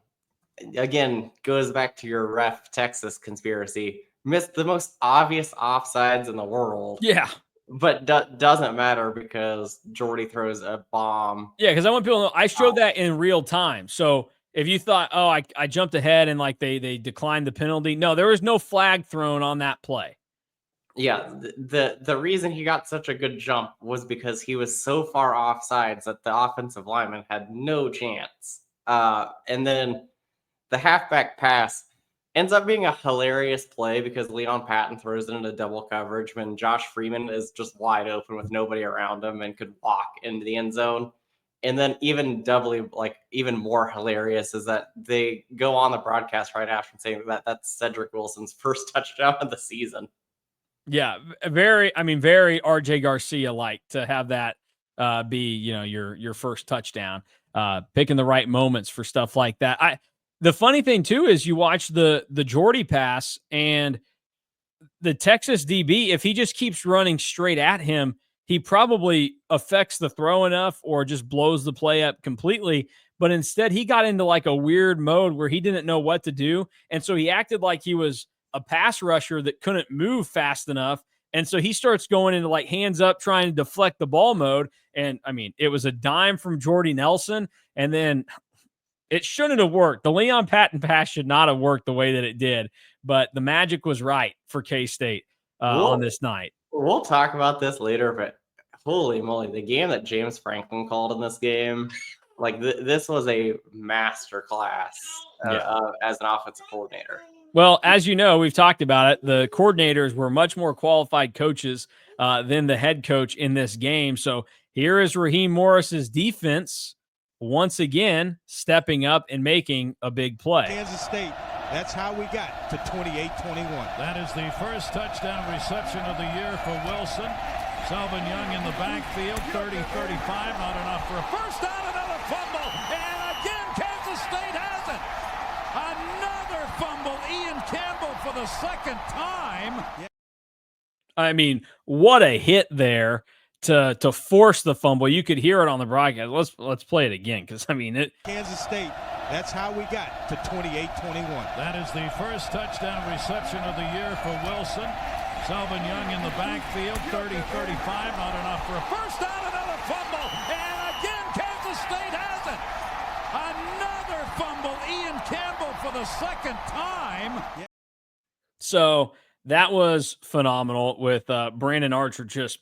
again, goes back to your ref Texas conspiracy. Missed the most obvious offsides in the world. Yeah. But doesn't matter because Jordy throws a bomb. Yeah, because I want people to know I showed that in real time. So if you thought, oh, I jumped ahead and like they declined the penalty. No, there was no flag thrown on that play. Yeah, the reason he got such a good jump was because he was so far offsides that the offensive lineman had no chance. And then the halfback pass ends up being a hilarious play because Leon Patton throws it into double coverage when Josh Freeman is just wide open with nobody around him and could walk into the end zone. And then even more hilarious is that they go on the broadcast right after saying that that's Cedric Wilson's first touchdown of the season. Yeah, very RJ Garcia like to have that be, your first touchdown, picking the right moments for stuff like that. The funny thing too is you watch the Jordy pass and the Texas DB, if he just keeps running straight at him, he probably affects the throw enough or just blows the play up completely. But instead he got into like a weird mode where he didn't know what to do. And so he acted like he was a pass rusher that couldn't move fast enough. And so he starts going into like hands up, trying to deflect the ball mode. And I mean, it was a dime from Jordy Nelson. And then it shouldn't have worked. The Leon Patton pass should not have worked the way that it did, but the magic was right for K-State on this night. We'll talk about this later, but holy moly, the game that James Franklin called in this game, like this was a master class as an offensive coordinator. Well, as you know, we've talked about it. The coordinators were much more qualified coaches than the head coach in this game. So here is Raheem Morris's defense once again stepping up and making a big play. Kansas State, that's how we got to 28-21. That is the first touchdown reception of the year for Wilson. Selvin Young in the backfield, 30-35, not enough for a first down, another fumble, and again Kansas State has it. Another fumble, Ian Campbell for the second time. I mean, what a hit there to force the fumble. You could hear it on the broadcast. Let's play it again because I mean it. Kansas State, that's how we got to 28-21. That is the first touchdown reception of the year for Wilson. Selvin Young in the backfield, 30-35, not enough for a first down, another fumble, and again Kansas State has it. Another fumble, Ian Campbell for the second time. So that was phenomenal with Brandon Archer just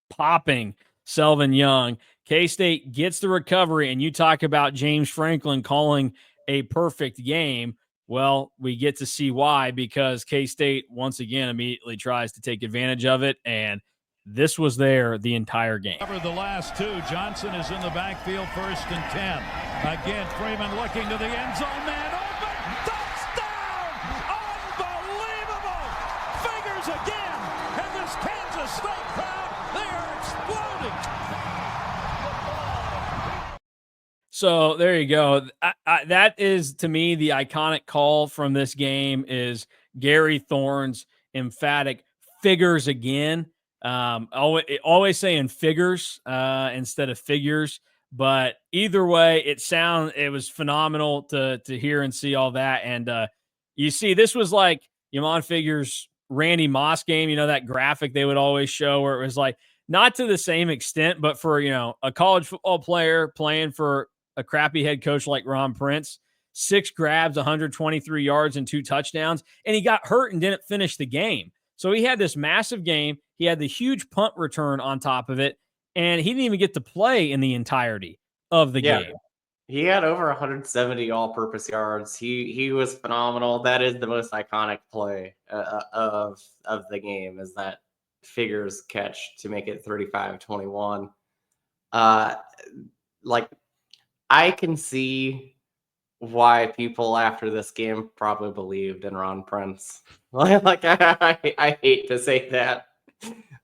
popping Selvin Young. K-State gets the recovery, and you talk about James Franklin calling a perfect game. Well, we get to see why, because K-State once again immediately tries to take advantage of it, and this was there the entire game. Cover the last two. Johnson is in the backfield, 1st and 10. Again, Freeman looking to the end zone, man open, touchdown! Unbelievable! Figures again, and this Kansas State crowd, they are exploding. So there you go. That is, to me, the iconic call from this game is Gary Thorne's emphatic figures again. Always saying figures instead of figures. But either way, it was phenomenal to hear and see all that. And you see, this was like Yamon Figures' Randy Moss game. You know, that graphic they would always show where it was like, not to the same extent, but for, a college football player playing for a crappy head coach like Ron Prince, 6 grabs, 123 yards, and 2 touchdowns. And he got hurt and didn't finish the game. So he had this massive game. He had the huge punt return on top of it. And he didn't even get to play in the entirety of the game. He had over 170 all-purpose yards. He was phenomenal. That is the most iconic play of the game, is that Figures catch to make it 35-21. Like, I can see why people after this game probably believed in Ron Prince. Like, I hate to say that,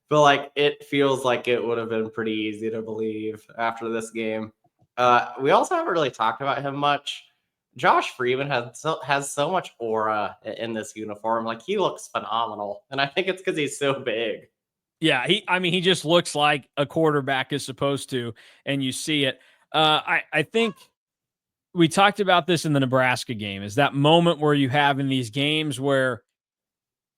but like, it feels like it would have been pretty easy to believe after this game. We also haven't really talked about him much. Josh Freeman has so much aura in this uniform. Like, he looks phenomenal, and I think it's because he's so big. Yeah, he just looks like a quarterback is supposed to, and you see it. I think we talked about this in the Nebraska game, is that moment where you have in these games where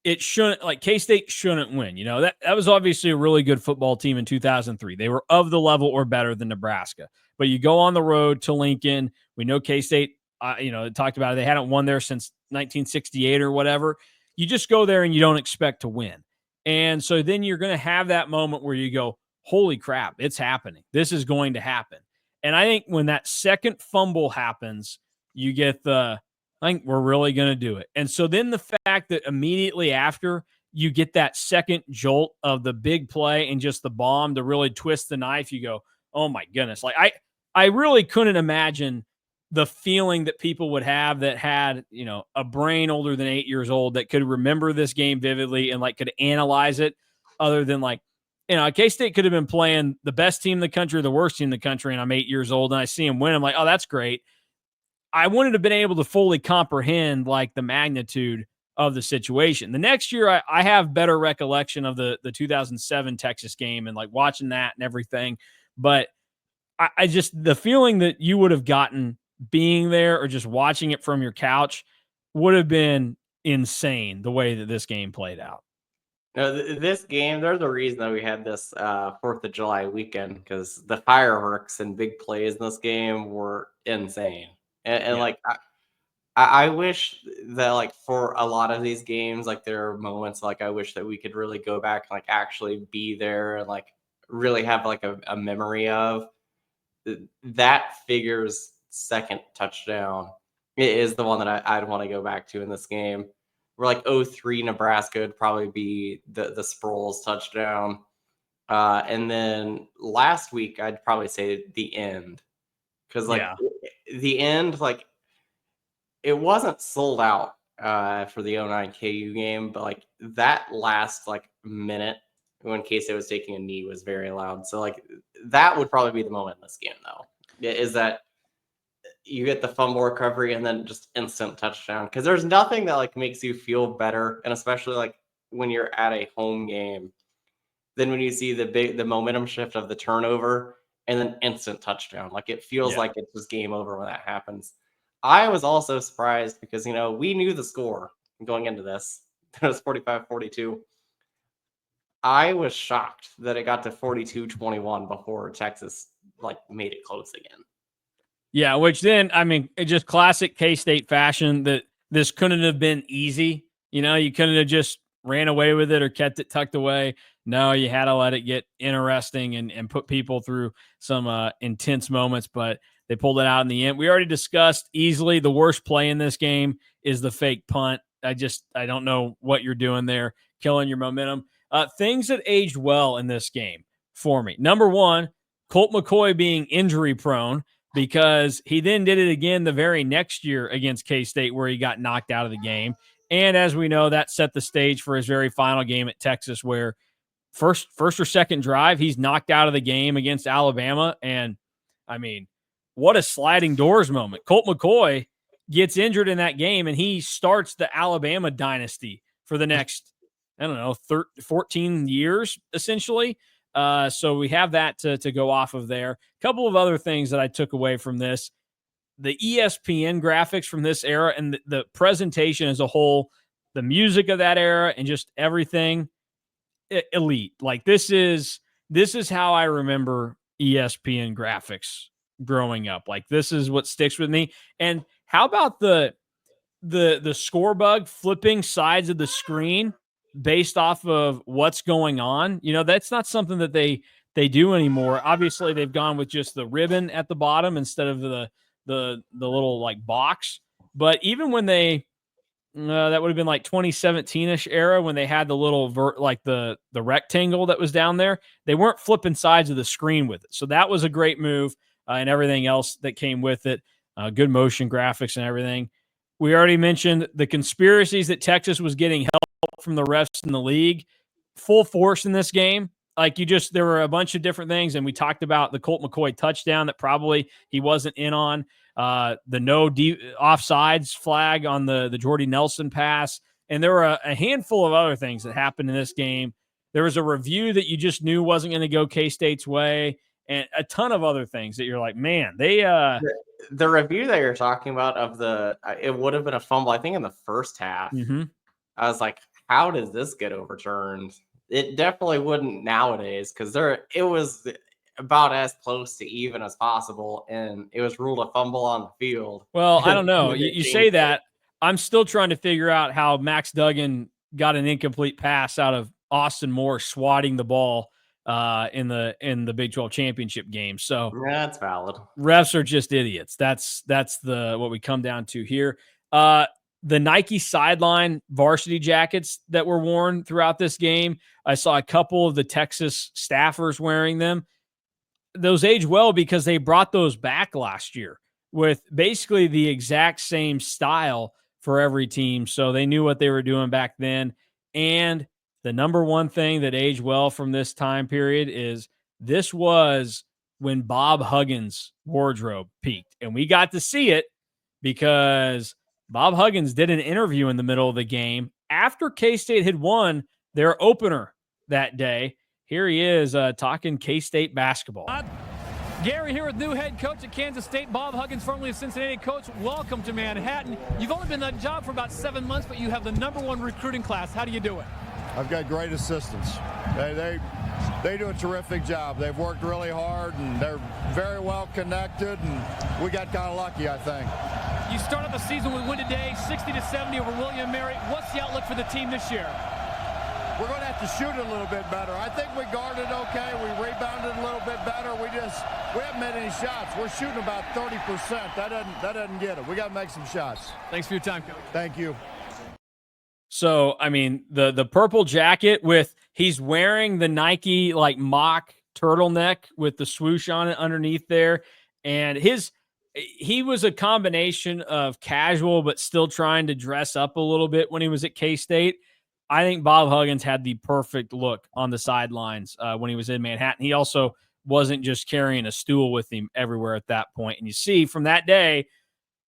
it shouldn't, like K-State shouldn't win. That was obviously a really good football team in 2003. They were of the level or better than Nebraska. But you go on the road to Lincoln. We know K-State, talked about it. They hadn't won there since 1968 or whatever. You just go there and you don't expect to win. And so then you're going to have that moment where you go, holy crap, it's happening. This is going to happen. And I think when that second fumble happens, you get I think we're really going to do it. And so then the fact that immediately after you get that second jolt of the big play and just the bomb to really twist the knife, you go, oh my goodness. Like I really couldn't imagine the feeling that people would have that had, a brain older than 8 years old that could remember this game vividly and like could analyze it, other than like, K-State could have been playing the best team in the country or the worst team in the country, and I'm 8 years old and I see him win. I'm like, oh, that's great. I wouldn't have been able to fully comprehend like the magnitude of the situation. The next year, I have better recollection of the 2007 Texas game and like watching that and everything. But I just, the feeling that you would have gotten being there or just watching it from your couch would have been insane the way that this game played out. This game, there's a reason that we had this 4th of July weekend, because the fireworks and big plays in this game were insane. And Yeah. like, I wish that like for a lot of these games, like there are moments like I wish that we could really go back and like actually be there and like really have like a memory of that. Figures second touchdown is the one that I'd want to go back to in this game. We're like 03 Nebraska would probably be the Sproles touchdown. And then last week, I'd probably say the end. Because like the end, like it wasn't sold out for the 09 KU game, but like that last like minute when K-State was taking a knee was very loud. So like that would probably be the moment in this game, though, is that you get the fumble recovery and then just instant touchdown. Because there's nothing that like makes you feel better, and especially like when you're at a home game, than when you see the momentum shift of the turnover and then instant touchdown. Like it feels like it's just game over when that happens. I was also surprised because, we knew the score going into this. It was 45-42. I was shocked that it got to 42-21 before Texas like made it close again. Yeah, which then, it just classic K-State fashion that this couldn't have been easy. You couldn't have just ran away with it or kept it tucked away. No, you had to let it get interesting and put people through some intense moments, but they pulled it out in the end. We already discussed easily the worst play in this game is the fake punt. I don't know what you're doing there, killing your momentum. Things that aged well in this game for me. Number one, Colt McCoy being injury prone, because he then did it again the very next year against K-State where he got knocked out of the game. And as we know, that set the stage for his very final game at Texas, where first or second drive, he's knocked out of the game against Alabama. And what a sliding doors moment. Colt McCoy gets injured in that game, and he starts the Alabama dynasty for the next, I don't know, 14 years, essentially. So we have that to go off of there. A couple of other things that I took away from this. The ESPN graphics from this era and the presentation as a whole, the music of that era and just everything, elite. Like this is how I remember ESPN graphics growing up. Like this is what sticks with me. And how about the score bug flipping sides of the screen based off of what's going on? You know, that's not something that they do anymore. Obviously, they've gone with just the ribbon at the bottom instead of the little like box. But even when they that would have been like 2017-ish era when they had the little the rectangle that was down there. They weren't flipping sides of the screen with it. So that was a great move, and everything else that came with it. Good motion graphics and everything. We already mentioned the conspiracies that Texas was getting help from the refs in the league. Full force in this game. Like there were a bunch of different things, and we talked about the Colt McCoy touchdown that probably he wasn't in on. The no offsides flag on the Jordy Nelson pass. And there were a handful of other things that happened in this game. There was a review that you just knew wasn't going to go K-State's way, and a ton of other things that you're like, man, they the review that you're talking about of it would have been a fumble, I think, in the first half. Mm-hmm. I was like, how does this get overturned? It definitely wouldn't nowadays, because it was about as close to even as possible, and it was ruled a fumble on the field. Well, I don't know. You say that. I'm still trying to figure out how Max Duggan got an incomplete pass out of Austin Moore swatting the ball in the Big 12 championship game. So yeah, that's valid. Refs are just idiots. That's what we come down to here. The Nike sideline varsity jackets that were worn throughout this game, I saw a couple of the Texas staffers wearing them. Those age well because they brought those back last year with basically the exact same style for every team. So they knew what they were doing back then. And the number one thing that aged well from this time period is this was when Bob Huggins' wardrobe peaked. And we got to see it because Bob Huggins did an interview in the middle of the game after K-State had won their opener that day. Here he is talking K-State basketball. Gary here with new head coach at Kansas State, Bob Huggins, formerly of Cincinnati. Coach, welcome to Manhattan. You've only been in that job for about 7 months, but you have the #1 recruiting class. How do you do it? I've got great assistants. They do a terrific job. They've worked really hard, and they're very well connected, and we got kind of lucky, I think. You started the season with win today, 60-70 over William & Mary. What's the outlook for the team this year? We're going to have to shoot it a little bit better. I think we guarded okay. We rebounded a little bit better. We haven't made any shots. We're shooting about 30%. That doesn't get it. We got to make some shots. Thanks for your time, Coach. Thank you. So, I mean, the purple jacket he's wearing the Nike like mock turtleneck with the swoosh on it underneath there. And he was a combination of casual, but still trying to dress up a little bit when he was at K-State. I think Bob Huggins had the perfect look on the sidelines when he was in Manhattan. He also wasn't just carrying a stool with him everywhere at that point. And you see from that day,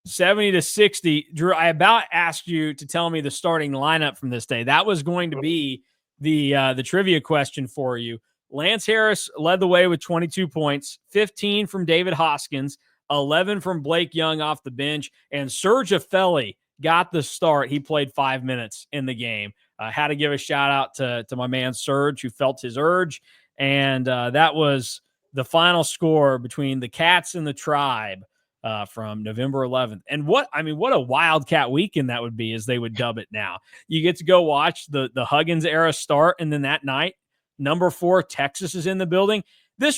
70-60, Drew, I about asked you to tell me the starting lineup from this day. That was going to be the trivia question for you. Lance Harris led the way with 22 points, 15 from David Hoskins, 11 from Blake Young off the bench, and Serge Affelli got the start. He played 5 minutes in the game. Had to give a shout out to my man Serge, who felt his urge. And that was the final score between the Cats and the Tribe from November 11th. And what a Wildcat weekend that would be, as they would dub it now. You get to go watch the Huggins era start, and then that night, #4 Texas is in the building. This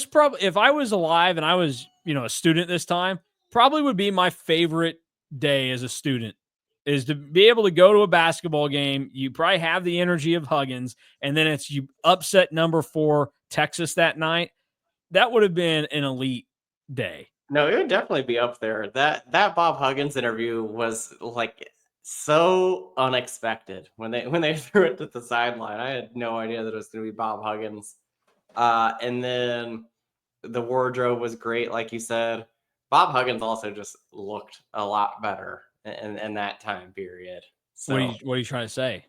probably, if I was alive and I was, a student this time, probably would be my favorite day as a student, is to be able to go to a basketball game. You probably have the energy of Huggins, and then you upset #4 Texas that night. That would have been an elite day. No, it would definitely be up there. That Bob Huggins interview was like so unexpected when they threw it to the sideline. I had no idea that it was going to be Bob Huggins. And then the wardrobe was great, like you said. Bob Huggins also just looked a lot better in that time period. So What are you trying to say?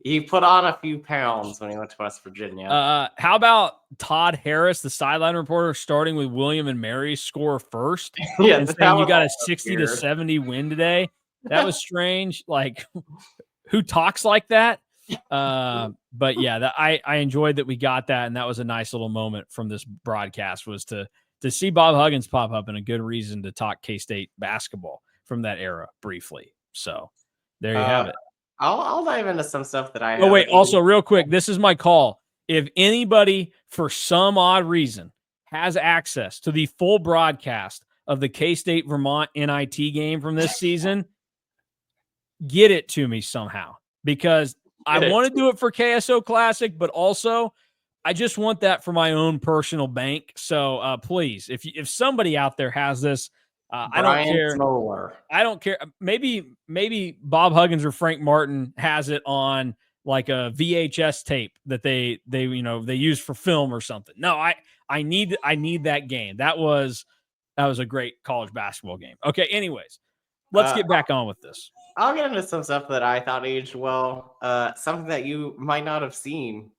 he put on a few pounds when he went to West Virginia. How about Todd Harris, the sideline reporter, starting with William and Mary score first Yeah, and that saying you was got a also 60 to weird. 70 win today? That was strange. Like, who talks like that? But yeah, I enjoyed that we got that, and that was a nice little moment from this broadcast, was to see Bob Huggins pop up, and a good reason to talk K-State basketball from that era briefly. So there you have it. I'll dive into some stuff that I Oh, wait. haven't Also, real quick, this is my call. If anybody, for some odd reason, has access to the full broadcast of the K-State Vermont NIT game from this season, get it to me somehow, because I want to do it for KSO Classic, but also I just want that for my own personal bank. So please, if somebody out there has this, I don't care. Smoller. I don't care. Maybe Bob Huggins or Frank Martin has it on like a VHS tape that they use for film or something. No, I need that game. That was a great college basketball game. Okay, anyways, let's get back on with this. I'll get into some stuff that I thought aged well. Something that you might not have seen.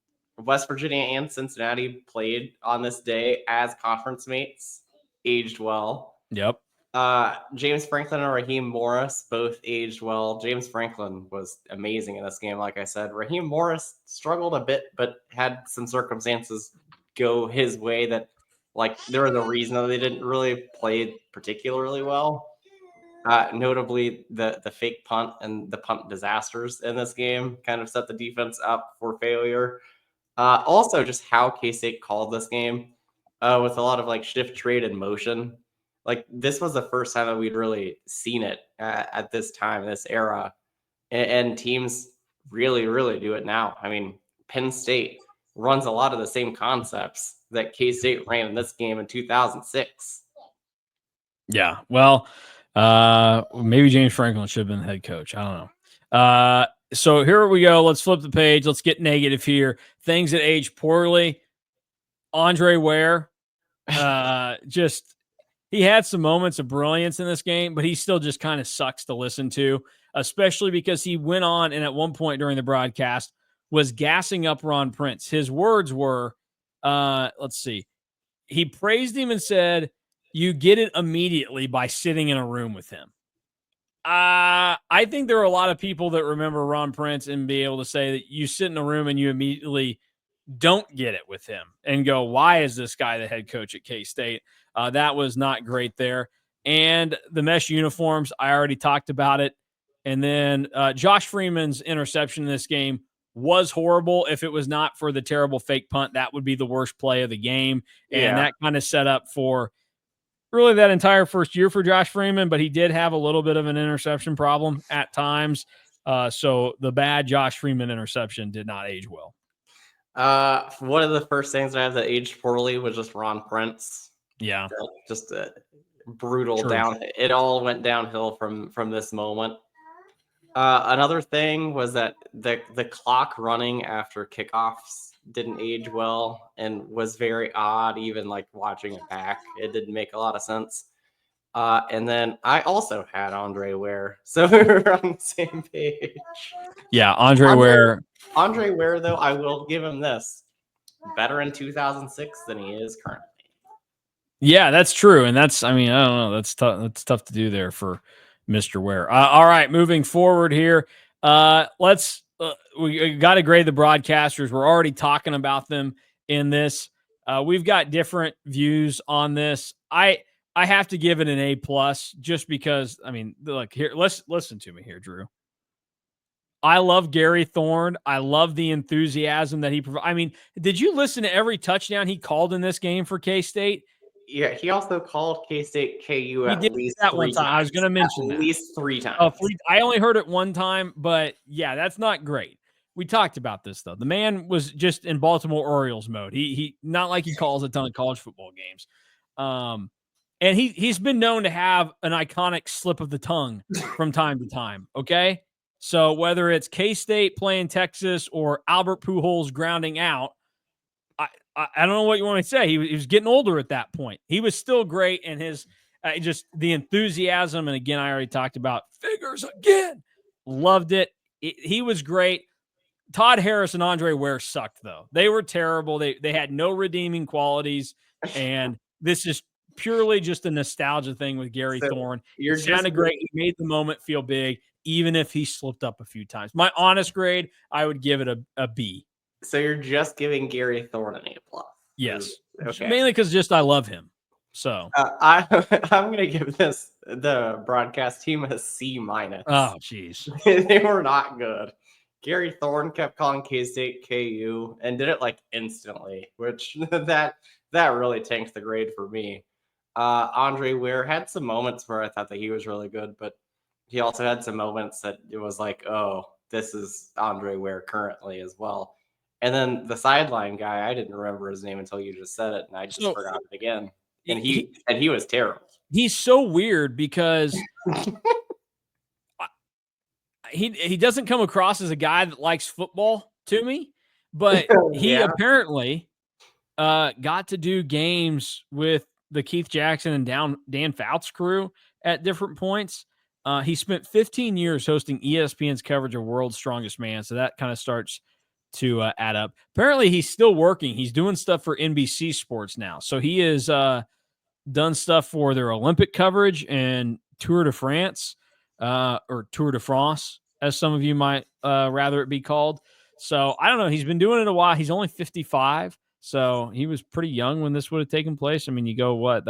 West Virginia and Cincinnati played on this day as conference mates. Aged well. Yep. James Franklin and Raheem Morris both aged well. James Franklin was amazing in this game, like I said. Raheem Morris struggled a bit, but had some circumstances go his way that, like, there was a reason that they didn't really play particularly well. Notably, the fake punt and the punt disasters in this game kind of set the defense up for failure. Also, just how K-State called this game with a lot of like shift trade and motion. Like, this was the first time that we'd really seen it at this time, this era. And teams really, really do it now. I mean, Penn State runs a lot of the same concepts that K-State ran in this game in 2006. Yeah. Well, maybe James Franklin should have been the head coach. I don't know. So here we go. Let's flip the page. Let's get negative here. Things that age poorly. Andre Ware, he had some moments of brilliance in this game, but he still just kind of sucks to listen to, especially because he went on and at one point during the broadcast was gassing up Ron Prince. His words were, let's see. He praised him and said, "You get it immediately by sitting in a room with him." I think there are a lot of people that remember Ron Prince and be able to say that you sit in a room and you immediately don't get it with him and go, why is this guy the head coach at K-State? That was not great there. And the mesh uniforms, I already talked about it. And then Josh Freeman's interception in this game was horrible. If it was not for the terrible fake punt, that would be the worst play of the game. And that kind of set up for really that entire first year for Josh Freeman, but he did have a little bit of an interception problem at times. So the bad Josh Freeman interception did not age well. One of the first things I have that aged poorly was just Ron Prince. Yeah. Just a brutal True. down. It all went downhill from this moment. Another thing was that the clock running after kickoffs didn't age well and was very odd, even like watching it back. It didn't make a lot of sense. And then I also had Andre Ware, so we were on the same page. Yeah, Andre Ware. Andre Ware, though, I will give him this. Better in 2006 than he is currently. Yeah, that's true. And I don't know. That's tough. That's tough to do there for Mr. Ware. All right, moving forward here. We got to grade the broadcasters. We're already talking about them in this. We've got different views on this. I have to give it an A+ just because, look here, let's listen to me here, Drew. I love Gary Thorne. I love the enthusiasm that he provides. Did you listen to every touchdown he called in this game for K-State? Yeah, he also called K-State KU He at did least that 3 one time. times. I was going to mention at least 3 times. I only heard it one time, but yeah, that's not great. We talked about this though. The man was just in Baltimore Orioles mode. He not like he calls a ton of college football games. And he's been known to have an iconic slip of the tongue from time to time. Okay. So whether it's K-State playing Texas or Albert Pujols grounding out, I don't know what you want to say. He was getting older at that point. He was still great, and his just the enthusiasm. And again, I already talked about figures again. Loved it. He was great. Todd Harris and Andre Ware sucked, though. They were terrible. They had no redeeming qualities, and this is purely just a nostalgia thing with Gary Thorne. It sounded great. He made the moment feel big, even if he slipped up a few times. My honest grade, I would give it a B. So you're just giving Gary Thorne an A+. Yes. Okay. Mainly because just I love him. So I'm going to give the broadcast team a C-. Oh, jeez. They were not good. Gary Thorne kept calling K-State KU and did it like instantly, which that really tanked the grade for me. Andre Ware had some moments where I thought that he was really good, but he also had some moments that it was like, oh, this is Andre Ware currently as well. And then the sideline guy, I didn't remember his name until you just said it, and I just forgot it again. And he was terrible. He's so weird because he doesn't come across as a guy that likes football to me, but he apparently got to do games with the Keith Jackson and Dan Fouts crew at different points. He spent 15 years hosting ESPN's coverage of World's Strongest Man, so that kind of starts to add up. Apparently, he's still working. He's doing stuff for NBC Sports now. So he has done stuff for their Olympic coverage and Tour de France, or Tour de France, as some of you might rather it be called. So I don't know. He's been doing it a while. He's only 55. So he was pretty young when this would have taken place. I mean, you go, what?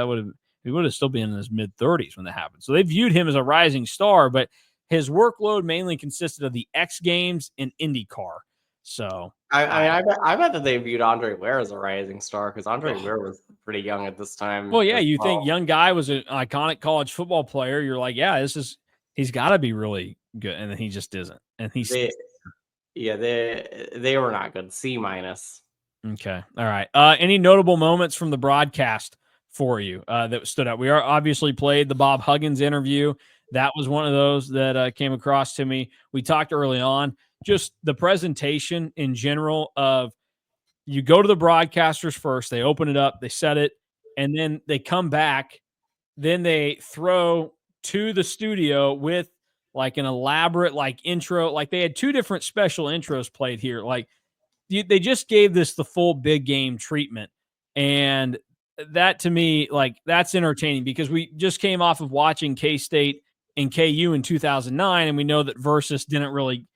He would have still been in his mid-30s when that happened. So they viewed him as a rising star, but his workload mainly consisted of the X Games and IndyCar. So I bet that they viewed Andre Ware as a rising star because Andre Ware was pretty young at this time. Well, yeah, you think young guy was an iconic college football player. You're like, yeah, he's got to be really good, and then he just isn't. And they were not good. C-. Okay, all right. Any notable moments from the broadcast for you that stood out? We obviously played the Bob Huggins interview. That was one of those that came across to me. We talked early on. Just the presentation in general of you go to the broadcasters first, they open it up, they set it, and then they come back. Then they throw to the studio with like an elaborate like intro. Like they had two different special intros played here. Like they just gave this the full big game treatment. And that to me, like that's entertaining because we just came off of watching K-State and KU in 2009. And we know that Versus didn't really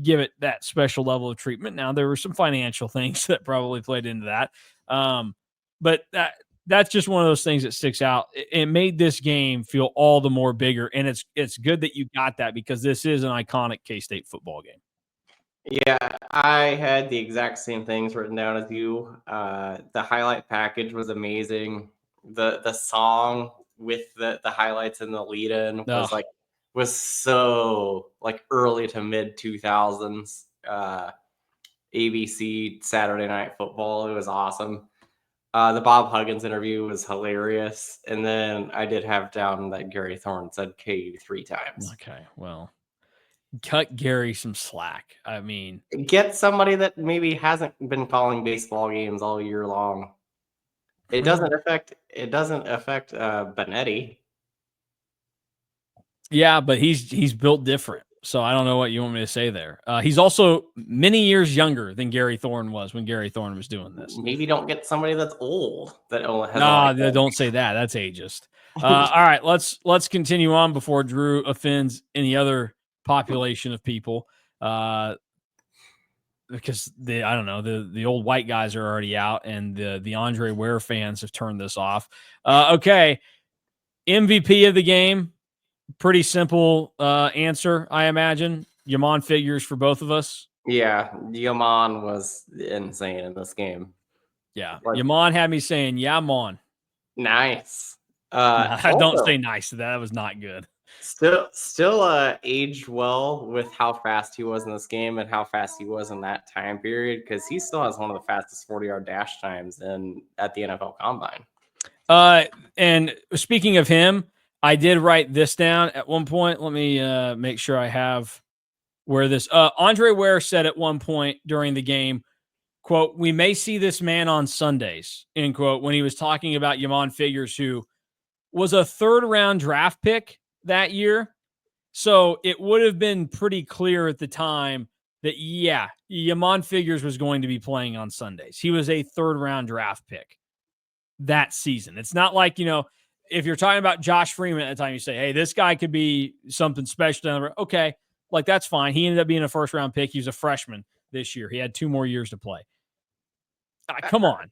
give it that special level of treatment. Now there were some financial things that probably played into that. But that's just one of those things that sticks out. It made this game feel all the more bigger. And it's good that you got that because this is an iconic K-State football game. Yeah, I had the exact same things written down as you. The highlight package was amazing. The song with the highlights and the lead-in was so like early to mid 2000s ABC Saturday Night Football. It was awesome. The Bob Huggins interview was hilarious. And then I did have down that Gary Thorne said KU 3 times. Okay, well, cut Gary some slack. I mean, get somebody that maybe hasn't been calling baseball games all year long. It doesn't affect Benetti. Yeah, but he's built different. So I don't know what you want me to say there. He's also many years younger than Gary Thorne was when Gary Thorne was doing this. Maybe don't get somebody that's old that only has. No, don't say that. That's ageist. All right, let's continue on before Drew offends any other population of people. Because the old white guys are already out, and the Andre Ware fans have turned this off. Okay, MVP of the game. Pretty simple answer, I imagine. Yaman figures for both of us. Yeah, Yaman was insane in this game. Yeah, Yaman had me saying, yeah, Mon. Nice. Don't say nice. That was not good. Still aged well with how fast he was in this game and how fast he was in that time period because he still has one of the fastest 40-yard dash times at the NFL Combine. And speaking of him, I did write this down at one point. Let me make sure I have where this. Andre Ware said at one point during the game, quote, "We may see this man on Sundays," end quote, when he was talking about Yamon Figures, who was a 3rd-round draft pick that year. So it would have been pretty clear at the time that, yeah, Yamon Figures was going to be playing on Sundays. He was a 3rd-round draft pick that season. It's not like, if you're talking about Josh Freeman at the time, you say, hey, this guy could be something special down the road. Okay, like that's fine. He ended up being a 1st-round pick. He was a freshman this year. He had 2 more years to play. Come on.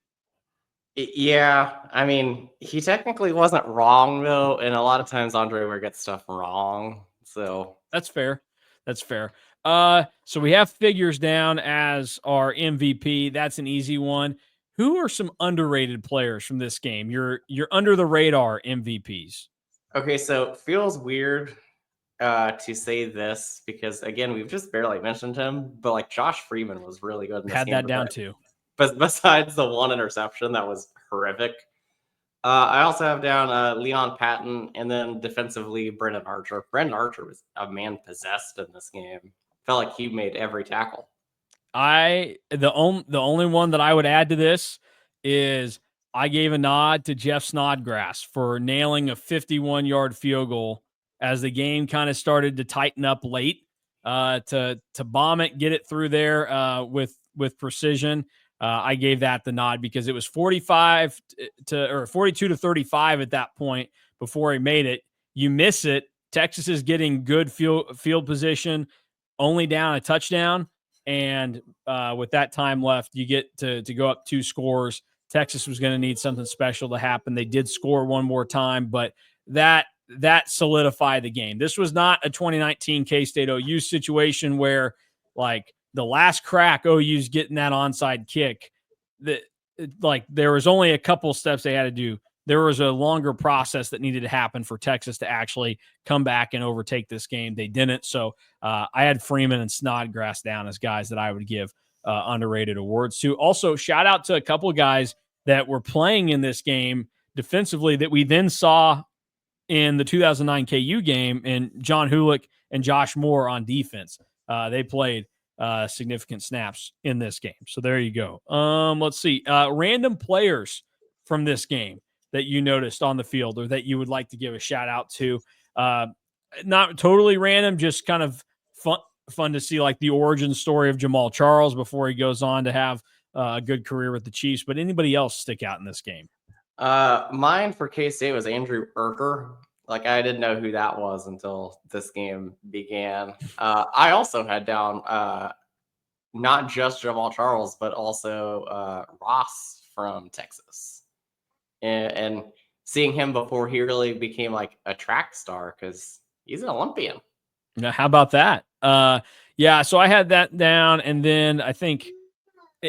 Yeah, I mean, he technically wasn't wrong, though, and a lot of times Andre Ware gets stuff wrong. So that's fair. That's fair. So we have Figures down as our MVP. That's an easy one. Who are some underrated players from this game? Your under the radar MVPs. Okay, so it feels weird to say this because again, we've just barely mentioned him, but like Josh Freeman was really good in this Had game. that down too. But besides the 1 interception, that was horrific. I also have down Leon Patton and then defensively Brendan Archer. Brendan Archer was a man possessed in this game. Felt like he made every tackle. The only one that I would add to this is I gave a nod to Jeff Snodgrass for nailing a 51-yard field goal as the game kind of started to tighten up late. To bomb it, get it through there with precision. I gave that the nod because it was 42 to 35 at that point before he made it. You miss it. Texas is getting good field position, only down a touchdown. And with that time left, you get to go up 2 scores. Texas was going to need something special to happen. They did score one more time, but that solidified the game. This was not a 2019 K-State OU situation where like the last crack OU's getting that onside kick. There was only a couple steps they had to do. There was a longer process that needed to happen for Texas to actually come back and overtake this game. They didn't. So I had Freeman and Snodgrass down as guys that I would give underrated awards to. Also, shout out to a couple of guys that were playing in this game defensively that we then saw in the 2009 KU game, and John Hulick and Josh Moore on defense. They played significant snaps in this game. So there you go. Let's see. Random players from this game that you noticed on the field or that you would like to give a shout out to. Not totally random, just kind of fun to see like the origin story of Jamal Charles before he goes on to have a good career with the Chiefs. But anybody else stick out in this game? Mine for K-State was Andrew Erker. Like I didn't know who that was until this game began. I also had down not just Jamal Charles, but also Ross from Texas. And seeing him before he really became like a track star because he's an Olympian. Now, how about that? Yeah, so I had that down. And then I think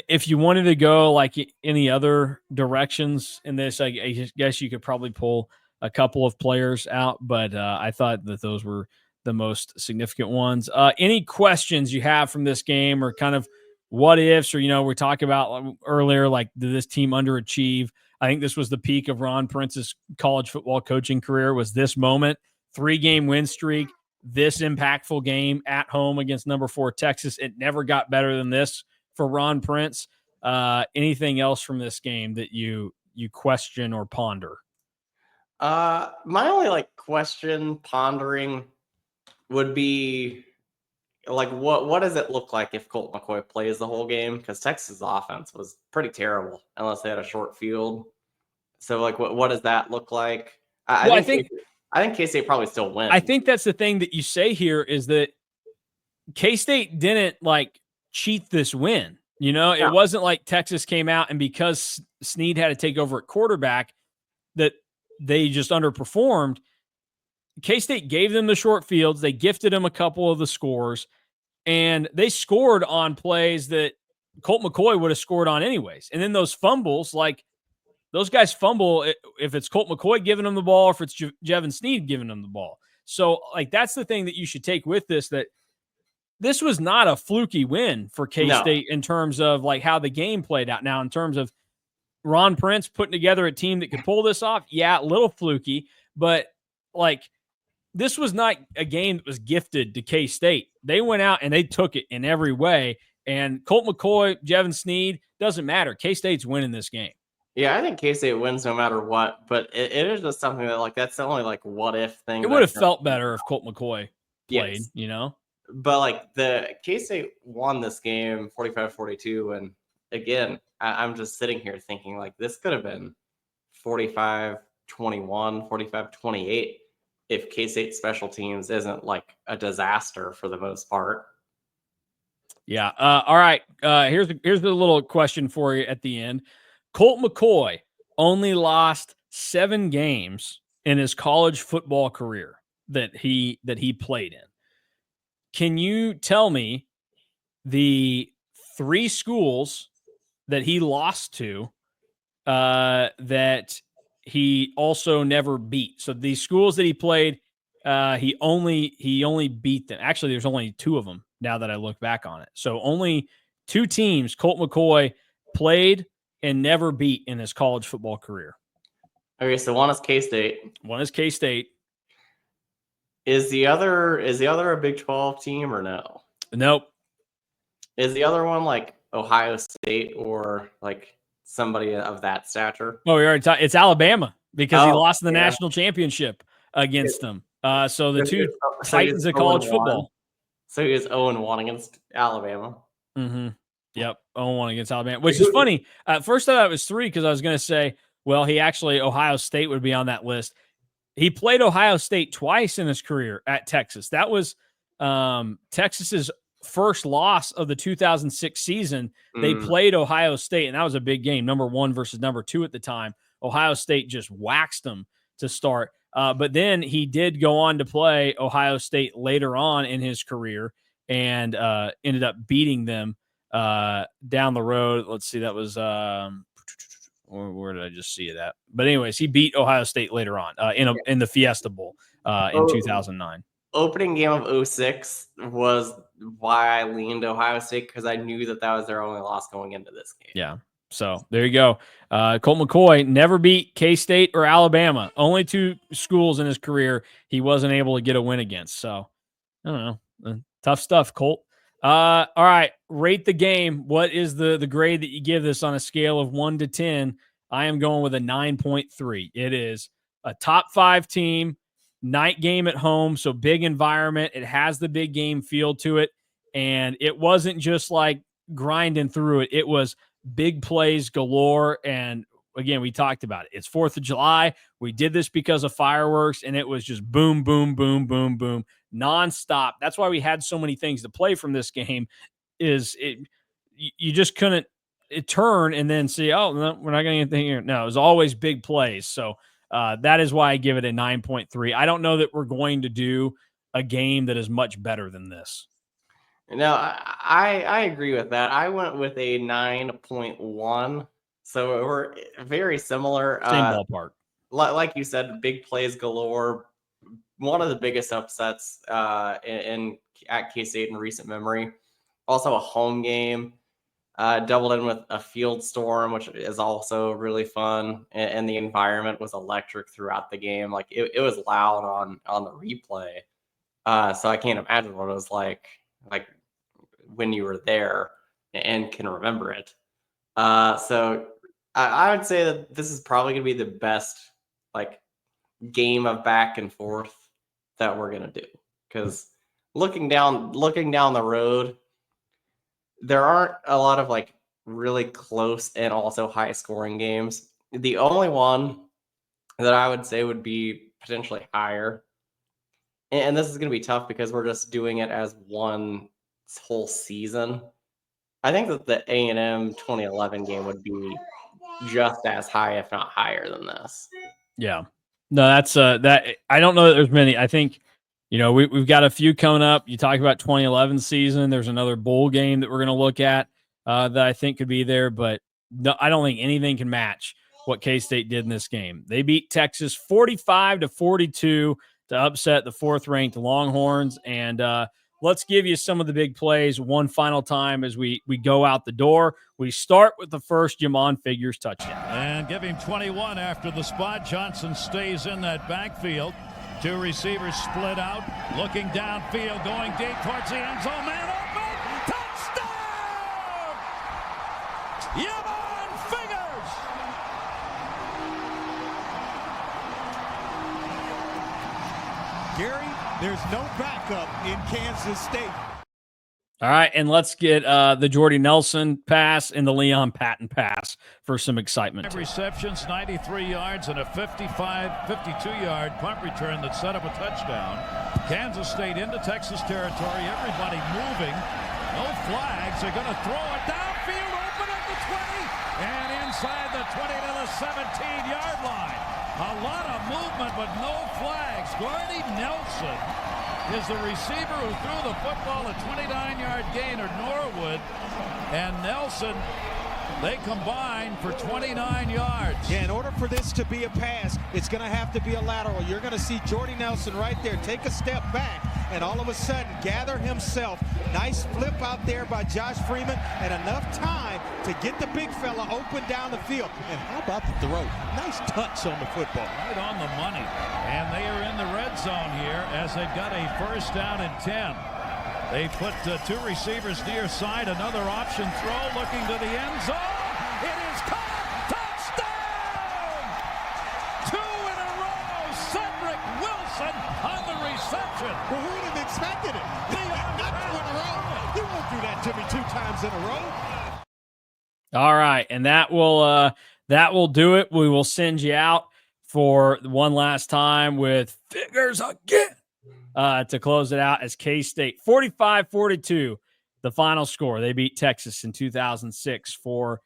if you wanted to go like any other directions in this, I guess you could probably pull a couple of players out, but I thought that those were the most significant ones. Any questions you have from this game or kind of what ifs, or, we're talking about earlier, like, did this team underachieve? I think this was the peak of Ron Prince's college football coaching career, was this moment, 3-game win streak, this impactful game at home against number 4 Texas. It never got better than this for Ron Prince. Anything else from this game that you question or ponder? My only pondering would be like, what does it look like if Colt McCoy plays the whole game? Because Texas' offense was pretty terrible unless they had a short field. So what does that look like? I think K-State probably still wins. I think that's the thing that you say here is that K-State didn't cheat this win. It wasn't like Texas came out and because Snead had to take over at quarterback that they just underperformed. K-State gave them the short fields. They gifted them a couple of the scores, and they scored on plays that Colt McCoy would have scored on anyways. And then those fumbles, those guys fumble if it's Colt McCoy giving them the ball or if it's Jevin Snead giving them the ball. So, that's the thing that you should take with this, that this was not a fluky win for K-State in terms of how the game played out. Now, in terms of Ron Prince putting together a team that could pull this off, yeah, a little fluky, but this was not a game that was gifted to K-State. They went out and they took it in every way. And Colt McCoy, Jevin Snead, doesn't matter. K-State's winning this game. Yeah, I think K-State wins no matter what, but it is just something that, like, that's the only, like, what-if thing. It would have felt better if Colt McCoy played, Yes. you know? But, like, the K-State won this game 45-42, and, again, I'm just sitting here thinking, like, this could have been 45-21, 45-28 if K-State special teams isn't, like, a disaster for the most part. Yeah. All right. Here's the little question for you at the end. Colt McCoy only lost 7 games in his college football career that he played in. Can you tell me the 3 schools that he lost to that he also never beat? So these schools that he played, he only beat them. Actually, there's only 2 of them now that I look back on it. So only 2 teams Colt McCoy played and never beat in his college football career. Okay, so one is K-State. One is K-State. Is the other a Big 12 team or no? Nope. Is the other one like Ohio State or like somebody of that stature? Oh, we already talked. It's Alabama because he lost in the yeah. national championship against them. So the two So titans of college football. So he is 0-1 against Alabama. Mm-hmm. Yep, 0-1 against Alabama, which is funny. First I thought it was 3 because I was going to say, well, Ohio State would be on that list. He played Ohio State twice in his career at Texas. That was Texas's first loss of the 2006 season. They played Ohio State, and that was a big game, number 1 versus number 2 at the time. Ohio State just waxed them to start. But then he did go on to play Ohio State later on in his career and ended up beating them down the road. Let's see, that was where did I just see it at? But anyways, he beat Ohio State later on in the Fiesta Bowl in 2009. Opening game of 06 was why I leaned Ohio State, because I knew that was their only loss going into this game. Yeah. So there you go. Colt McCoy never beat K-State or Alabama. Only 2 schools in his career he wasn't able to get a win against. So I don't know. Tough stuff, Colt. All right. Rate the game. What is the grade that you give this on a scale of 1 to 10? I am going with a 9.3. It is a top 5 team, night game at home. So big environment. It has the big game feel to it. And it wasn't just like grinding through it. It was big plays galore. And again, we talked about it. It's 4th of July. We did this because of fireworks, and it was just boom, boom, boom, boom, boom, nonstop. That's why we had so many things to play from this game. You just couldn't turn and then see, oh, no, we're not getting anything here. No, it was always big plays. So that is why I give it a 9.3. I don't know that we're going to do a game that is much better than this. No, I agree with that. I went with a 9.1. So we're very similar. Same ballpark. Like you said, big plays galore. One of the biggest upsets at K-State in recent memory. Also a home game. Doubled in with a field storm, which is also really fun. And the environment was electric throughout the game. Like it was loud on the replay. So I can't imagine what it was like when you were there and can remember it. So I would say that this is probably going to be the best game of back and forth that we're going to do, because looking down the road, there aren't a lot of really close and also high scoring games. The only one that I would say would be potentially higher, and this is going to be tough because we're just doing it as one whole season. I think that the A&M 2011 game would be just as high, if not higher than this. Yeah. No, that's that. I don't know that there's many. I think, we've got a few coming up. You talk about 2011 season. There's another bowl game that we're going to look at that I think could be there, but no, I don't think anything can match what K-State did in this game. They beat Texas 45-42 to upset the 4th-ranked Longhorns. And let's give you some of the big plays one final time as we go out the door. We start with the first Jamon Figures touchdown. And give him 21 after the spot. Johnson stays in that backfield. 2 receivers split out, looking downfield, going deep towards the end zone. Man open! Touchdown! Gary, there's no backup in Kansas State. All right, and let's get the Jordy Nelson pass and the Leon Patton pass for some excitement. 5 receptions, 93 yards, and a 52-yard punt return that set up a touchdown. Kansas State into Texas territory. Everybody moving. No flags. They're going to throw it downfield, open at the 20, and inside the 20 to the 17-yard line. A lot of movement, but no flags. Jordy Nelson is the receiver who threw the football, a 29-yard gain at Norwood, and Nelson, they combine for 29 yards. Yeah, in order for this to be a pass, it's going to have to be a lateral. You're going to see Jordy Nelson right there take a step back and all of a sudden gather himself. Nice flip out there by Josh Freeman and enough time to get the big fella open down the field. And how about the throw? Nice touch on the football. Right on the money. And they are in the red zone here as they've got a first down and 10. They put 2 receivers near side. Another option throw looking to the end zone. It is caught. Touchdown! 2 in a row. Cedric Wilson on the reception. Well, who would have expected it? Not 2 in a row. You won't do that to me 2 times in a row. All right, and that will do it. We will send you out for one last time with figures again to close it out as K-State 45-42, the final score. They beat Texas in 2006 for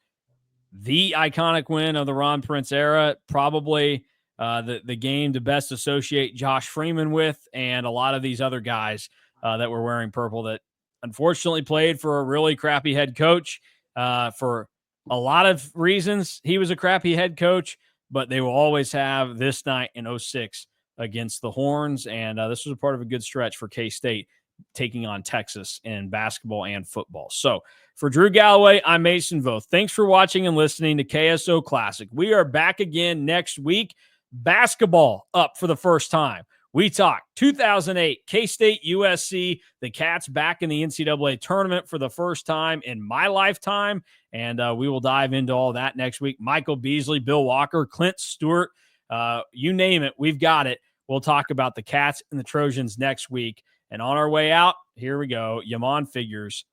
the iconic win of the Ron Prince era, probably the game to best associate Josh Freeman with, and a lot of these other guys that were wearing purple that unfortunately played for a really crappy head coach for a lot of reasons. He was a crappy head coach, but they will always have this night in 06 against the Horns, and this was a part of a good stretch for K-State taking on Texas in basketball and football. So for Drew Galloway, I'm Mason Voth. Thanks for watching and listening to KSO Classic. We are back again next week. Basketball up for the first time. We talk 2008 K-State USC, the Cats back in the NCAA tournament for the first time in my lifetime, and we will dive into all that next week. Michael Beasley, Bill Walker, Clint Stewart, you name it, we've got it. We'll talk about the Cats and the Trojans next week. And on our way out, here we go, Yamon Figures.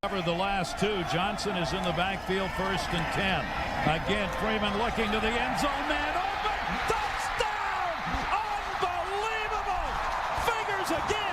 Covered the last 2. Johnson is in the backfield, 1st and 10. Again, Freeman looking to the end zone, man open, touchdown! Unbelievable! Figures again!